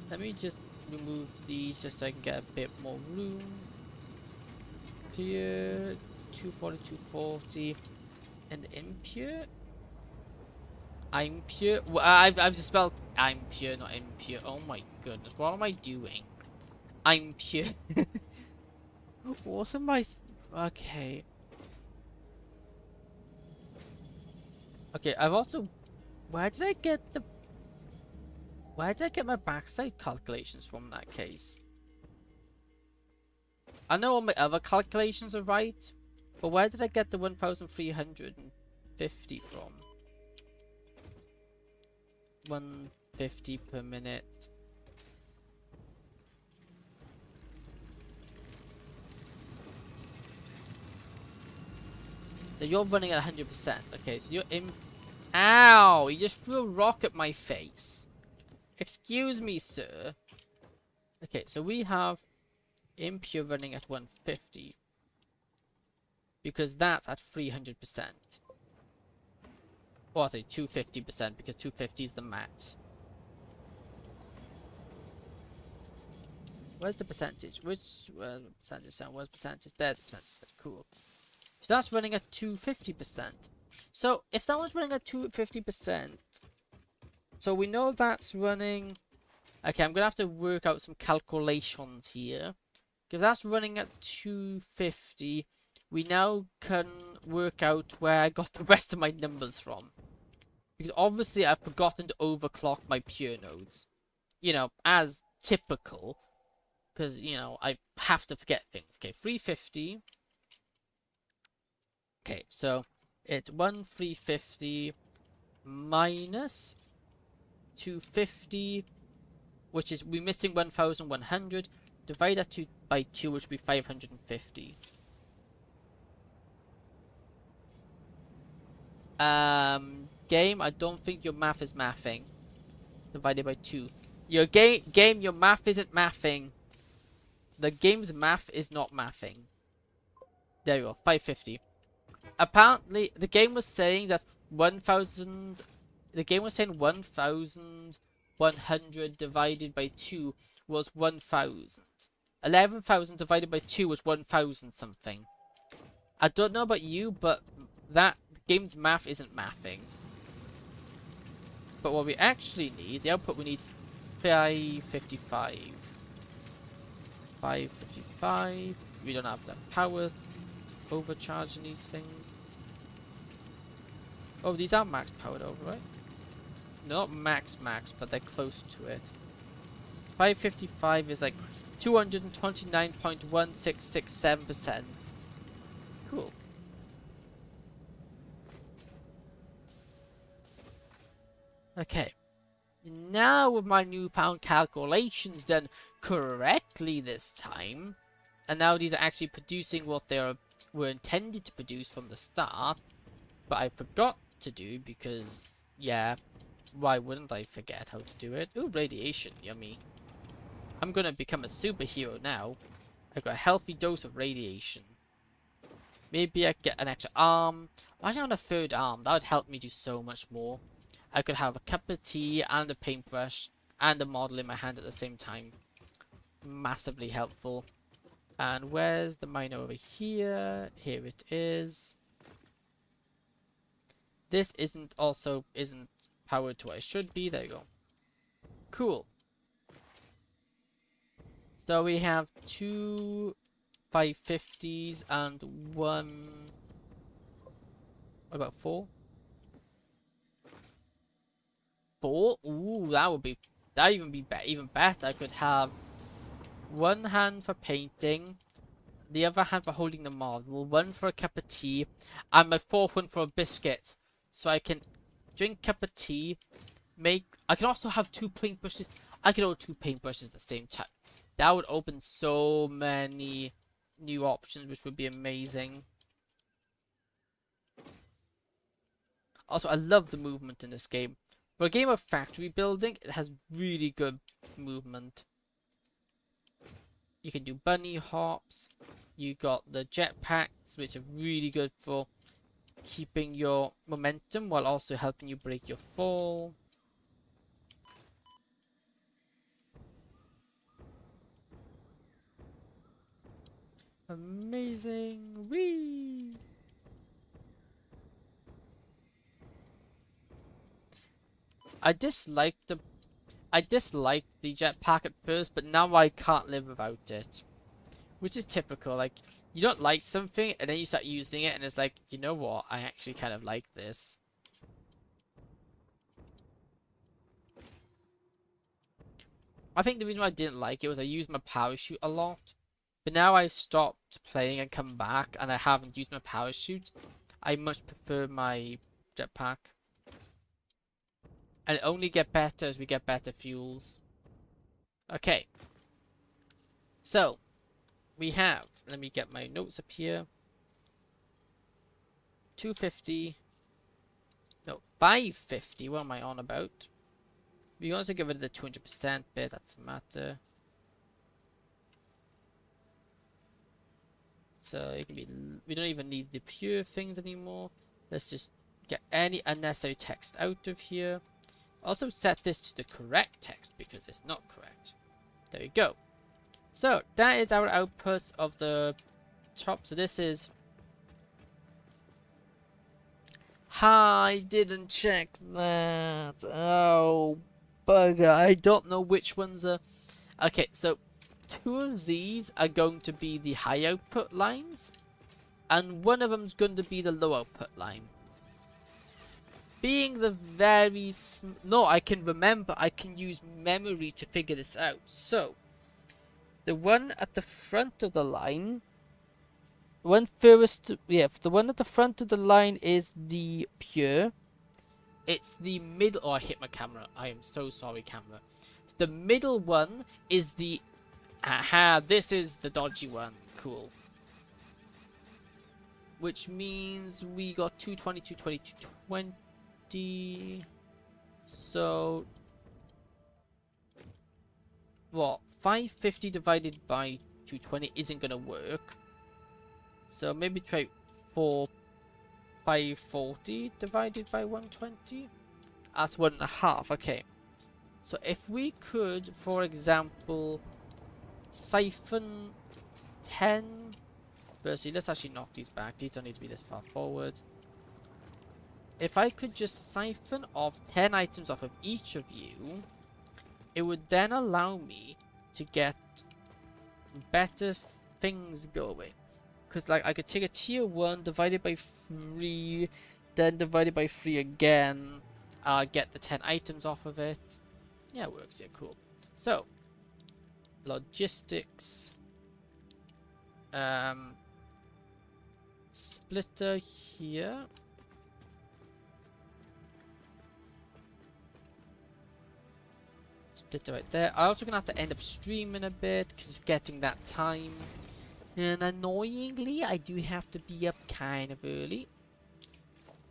Let me just remove these just so I can get a bit more room. Pure 240, 240, and impure. I'm pure. Well, I've just spelled I'm pure, not impure. Oh my goodness, what am I doing? I'm pure. What am I? Okay. Okay, I've also... Where did I get my backside calculations from in that case? I know all my other calculations are right, but where did I get the 1350 from? 150 per minute. Now you're running at 100%. Okay, so you're in... Ow! You just threw a rock at my face. Excuse me, sir. Okay, so we have impure running at 150. Because that's at 300%. Or I'll say 250%, because 250 is the max. Where's the percentage? Which percentage sound? Where's percentage? There's the percentage. Cool. So that's running at 250%. So if that was running at 250%, so we know that's running... Okay, I'm gonna have to work out some calculations here. If that's running at 250, we now can work out where I got the rest of my numbers from. Because obviously I've forgotten to overclock my pure nodes. You know, as typical. Because, you know, I have to forget things. Okay, 350. Okay, so it's 1350 minus 250, which is, we're missing 1100. Divide that by 2, which would be 550. Game, I don't think your math is mathing. Divided by 2. Your game, your math isn't mathing. The game's math is not mathing. There you go, 550. Apparently, the game was saying that 1000... The game was saying 1100 divided by 2 was 1000. 11,000 divided by 2 was 1000 something. I don't know about you, but that game's math isn't mathing. But what we actually need, the output we need is 555. 555. We don't have that power. Overcharging these things. Oh, these are max powered over, right? Not max, but they're close to it. 555 is like 229.1667%. Cool. Okay. Now with my newfound calculations done correctly this time, and now these are actually producing what were intended to produce from the start, but I forgot to do because, yeah, why wouldn't I forget how to do it? Ooh, radiation, yummy. I'm gonna become a superhero now. I got a healthy dose of radiation. Maybe I could get an extra arm. Why not a third arm? That would help me do so much more. I could have a cup of tea and a paintbrush and a model in my hand at the same time. Massively helpful. And where's the mine over here? Here it is. This isn't powered to what it should be. There you go. Cool. So we have 2 550s and 1... about 4? 4? Ooh, that even be even better. I could have one hand for painting, the other hand for holding the model, one for a cup of tea, and my fourth one for a biscuit. So I can drink a cup of tea, I can also have 2 paintbrushes. I can hold 2 paintbrushes at the same time. That would open so many new options, which would be amazing. Also, I love the movement in this game. For a game of factory building, it has really good movement. You can do bunny hops. You got the jetpacks, which are really good for keeping your momentum while also helping you break your fall. Amazing. Whee! I disliked the jetpack at first, but now I can't live without it. Which is typical. Like, you don't like something, and then you start using it, and it's like, you know what? I actually kind of like this. I think the reason why I didn't like it was I used my parachute a lot. But now I've stopped playing and come back, and I haven't used my parachute. I much prefer my jetpack. And it only get better as we get better fuels. Okay. So, we have, let me get my notes up here. 250. No, 550. What am I on about? We also get rid of the 200% bit. That doesn't matter. So it can be. We don't even need the pure things anymore. Let's just get any unnecessary text out of here. Also set this to the correct text because it's not correct. There we go. So that is our output of the top. So this is. I didn't check that. Oh, bugger. I don't know which ones are. Okay, so 2 of these are going to be the high output lines, and one of them is going to be the low output line. Being the very no, I can remember. I can use memory to figure this out. So the one at the front of the line, the one at the front of the line is the pure. It's the middle. Oh, I hit my camera. I am so sorry, camera. The middle one is the. Aha, this is the dodgy one. Cool. Which means we got 220, 220, 220. So, what? 550 divided by 220 isn't gonna work. So maybe try 540 divided by 120. That's 1.5. Okay. So if we could, for example, siphon 10. Firstly, let's actually knock these back. These don't need to be this far forward. If I could just siphon off 10 items off of each of you, it would then allow me to get better things going. Because, like, I could take a tier 1, divide it by 3, then divide it by 3 again, get the 10 items off of it. Yeah, it works. Yeah, cool. So, logistics. Splitter here. Splitter right there. I'm also gonna have to end up streaming a bit because it's getting that time. And annoyingly, I do have to be up kind of early.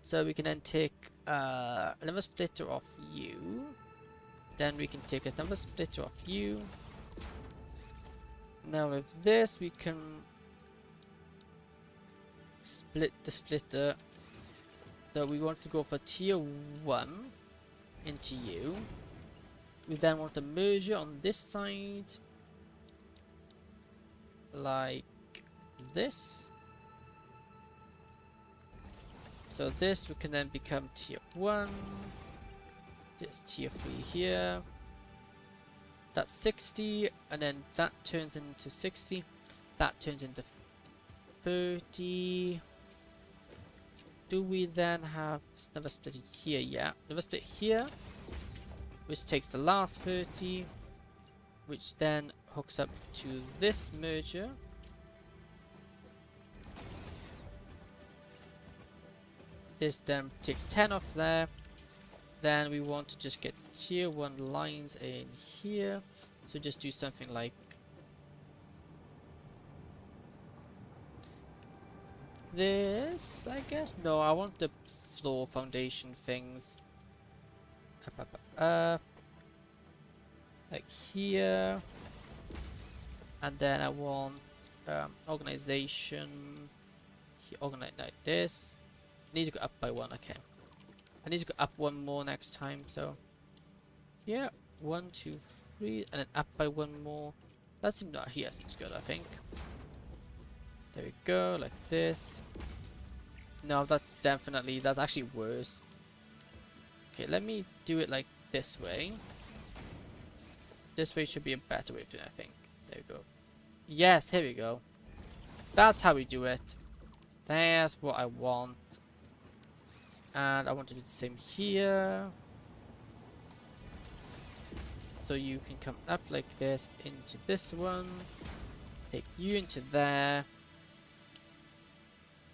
So we can then take another splitter off you. Then we can take another splitter off you. Now with this, we can split the splitter. So we want to go for tier 1 into you. We then want to merge it on this side. Like this. So this we can then become tier 1. This tier 3 here. That's 60, and then that turns into 60. That turns into 30. Do we then have another split here? Yeah, another split here, which takes the last 30, which then hooks up to this merger. This then takes 10 off there. Then we want to just get tier 1 lines in here. So just do something like this, I guess. No, I want the floor foundation things. Like here. And then I want organization. Organize like this. I need to go up by 1, okay. I need to go up 1 more next time, so yeah, 1, 2, 3, and then up by 1 more. That seems not here seems good, I think. There we go, like this. No, that's actually worse. Okay, let me do it like this way. This way should be a better way of doing it, I think. There we go. Yes, here we go. That's how we do it. That's what I want. And I want to do the same here. So you can come up like this into this one. Take you into there.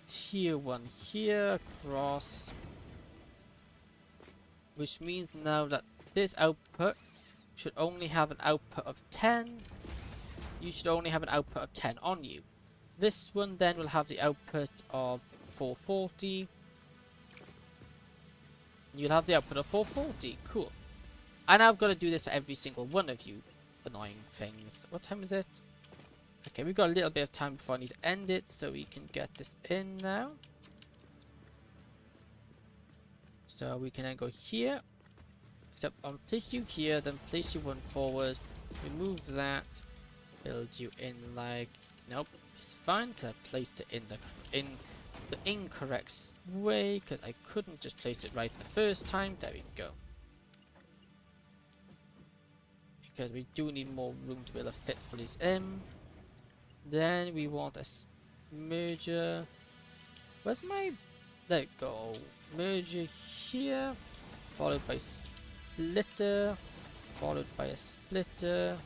Tier 1 here, across. Which means now that this output should only have an output of 10. You should only have an output of 10 on you. This one then will have the output of 440. You'll have the output of 440. Cool. And I've got to do this for every single one of you annoying things. What time is it? Okay, we've got a little bit of time before I need to end it, so we can get this in now. So we can then go here. Except I'll place you here, then place you 1 forward. Remove that. Build you in like... Nope, it's fine because I placed it in the incorrect way because I couldn't just place it right the first time. There we go. Because we do need more room to be able to fit all these in. Then we want a merger. Where's my... There we go. Merger here. Followed by splitter. Followed by a splitter.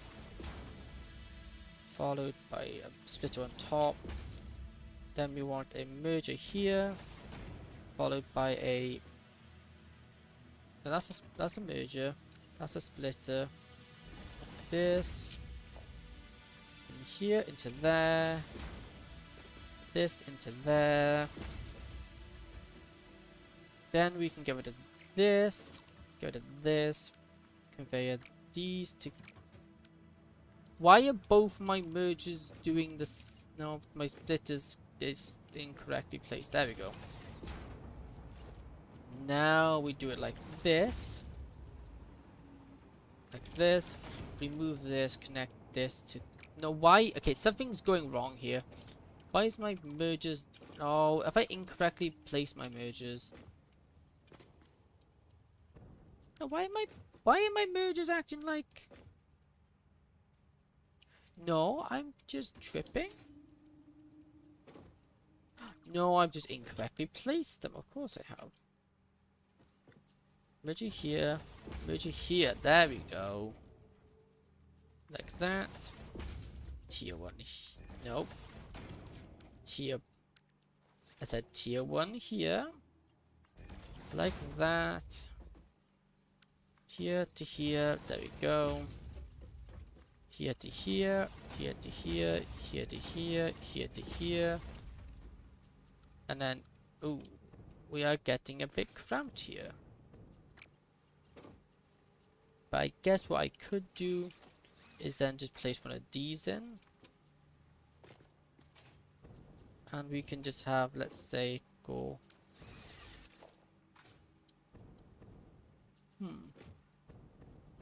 Followed by a splitter on top. Then we want a merger here. Followed by a... So that's a merger. That's a splitter. This. Here into there, this into there. Then we can get rid of this, get rid of this, conveyor these to... Why are both my mergers doing this? No, my splitters is incorrectly placed. There we go. Now we do it like this. Like this. Remove this, connect this to... No, why? Okay, something's going wrong here. Why is my mergers... Oh, if I incorrectly place my mergers... No, why are my mergers acting like... No, I'm just tripping. No, I've just incorrectly placed them. Of course I have. Merger here. Merger here. There we go. Like that. tier 1. Nope. Tier. I said tier 1 here. Like that. Here to here. There we go. Here to here. Here to here. Here to here. Here to here. And then, ooh, we are getting a bit cramped here. But I guess what I could do is then just place one of these in. And we can just have, let's say, go.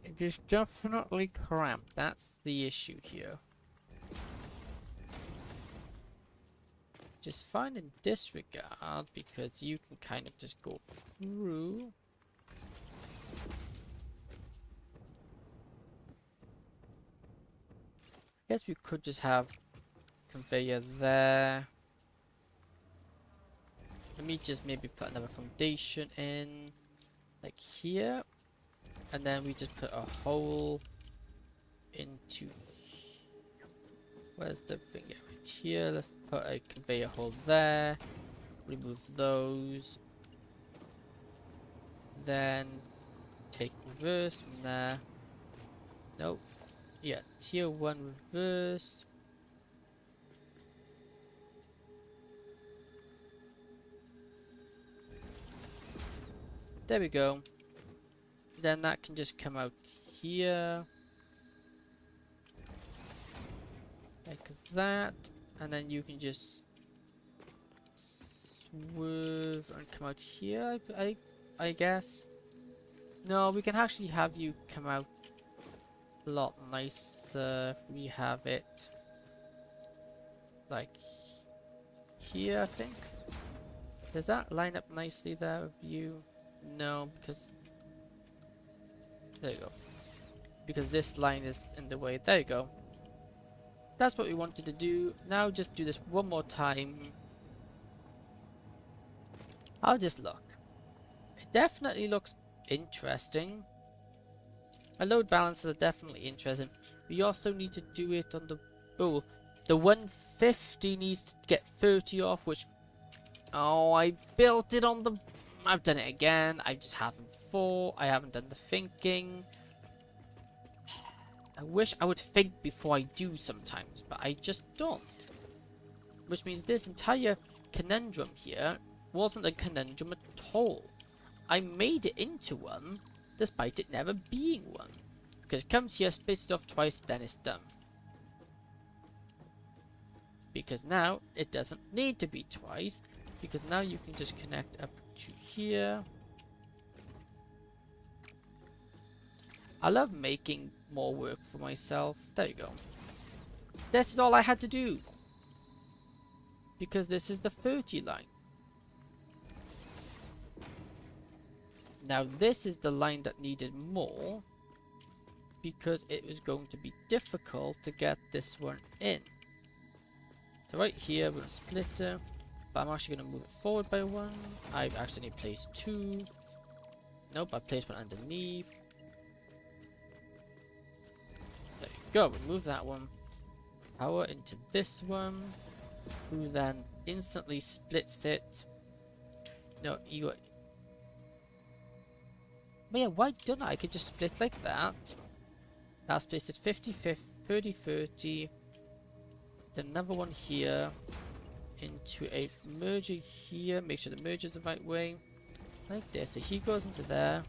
It is definitely cramped. That's the issue here. Just fine in this regard, because you can kind of just go through. I guess we could just have conveyor there. Let me just maybe put another foundation in, like here. And then we just put a hole into, where's the thing? Yeah, right here. Let's put a conveyor hole there. Remove those. Then take reverse from there. Nope. Yeah, tier 1 reverse. There we go. Then that can just come out here. Like that. And then you can just swerve and come out here, I guess. No, we can actually have you come out a lot nicer if we have it like here, I think. Does that line up nicely there with you? No, because there you go. Because this line is in the way. There you go. That's what we wanted to do. Now just do this one more time. I'll just look. It definitely looks interesting. My load balances are definitely interesting. We also need to do it on the... Oh, the 150 needs to get 30 off, which... Oh, I built it on the... I've done it again. I just haven't thought. I haven't done the thinking. I wish I would think before I do sometimes, but I just don't. Which means this entire conundrum here wasn't a conundrum at all. I made it into one, despite it never being one. Because it comes here, splits it off twice, then it's done. Because now, it doesn't need to be twice, because now you can just connect up to here. I love making more work for myself. There you go. This is all I had to do. Because this is the 30 line. Now this is the line that needed more. Because it was going to be difficult to get this one in. So right here we're going to split it. But I'm actually going to move it forward by one. I've actually placed two. Nope, I placed one underneath. There you go, remove that one. Power into this one. Who then instantly splits it. No, you... But yeah, why don't I? I could just split like that. That's placed at 50, 50, 30, 30. Then another one here. Into a merger here. Make sure the merger is the right way. Like this. So he goes into there.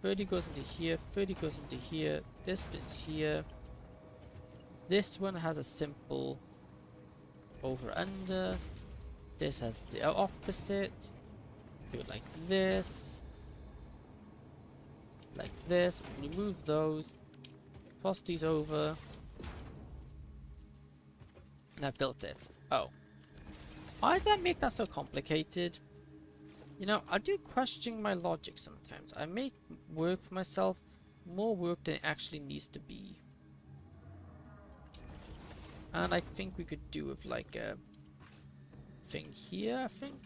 30 goes into here. 30 goes into here. This is here. This one has a simple over under. This has the opposite. Do it like this. Like this. Remove those. Cross these over. And I've built it. Oh. Why did I make that so complicated? You know, I do question my logic sometimes. I make work for myself more work than it actually needs to be. And I think we could do with like a thing here, I think.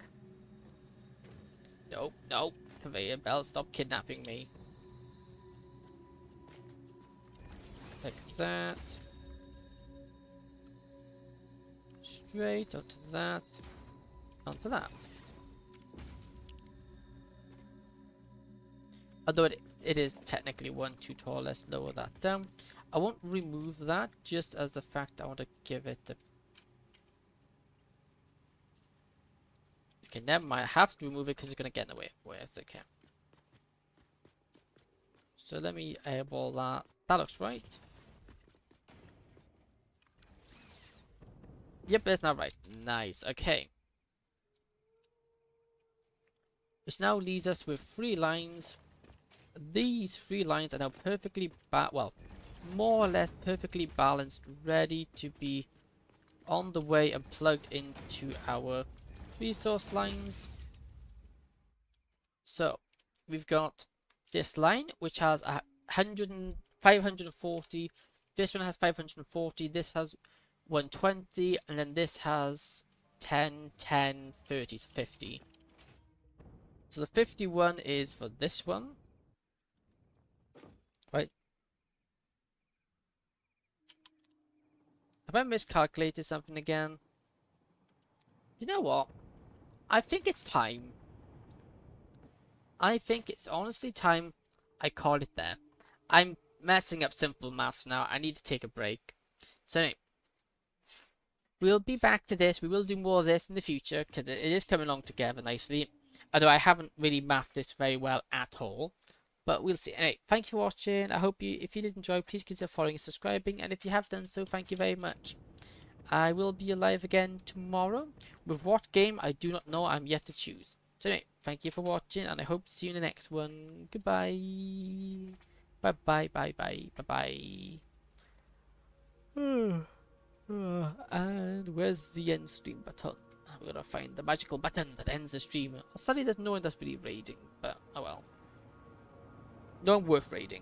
Nope, nope. Conveyor belt, stop kidnapping me. Like that. straight onto that, onto that. Although it is technically 1 too tall, let's lower that down. I won't remove that, just as the fact I want to give it a... Okay, never mind. I have to remove it because it's going to get in the way. Wait, it's okay. So let me airball that. That looks right. Yep, that's not right. Nice. Okay. Which now leaves us with 3 lines. These 3 lines are now perfectly well, more or less perfectly balanced, ready to be on the way and plugged into our resource lines. So we've got this line which has 540. This one has 540. This has 120, and then this has 10, 10, 30, 50. So the 51 is for this one. Right. Have I miscalculated something again? You know what? I think it's time. I think it's honestly time I call it there. I'm messing up simple maths now. I need to take a break. So anyway, we'll be back to this. We will do more of this in the future because it is coming along together nicely. Although I haven't really mathed this very well at all. But we'll see. Anyway, thank you for watching. I hope if you did enjoy, please consider following and subscribing. And if you have done so, thank you very much. I will be live again tomorrow. With what game, I do not know. I'm yet to choose. So anyway, thank you for watching, and I hope to see you in the next one. Goodbye. Bye bye bye bye bye bye. And where's the end stream button? I'm gonna find the magical button that ends the stream. Sadly, there's no one that's really raiding, but oh well. No one worth raiding.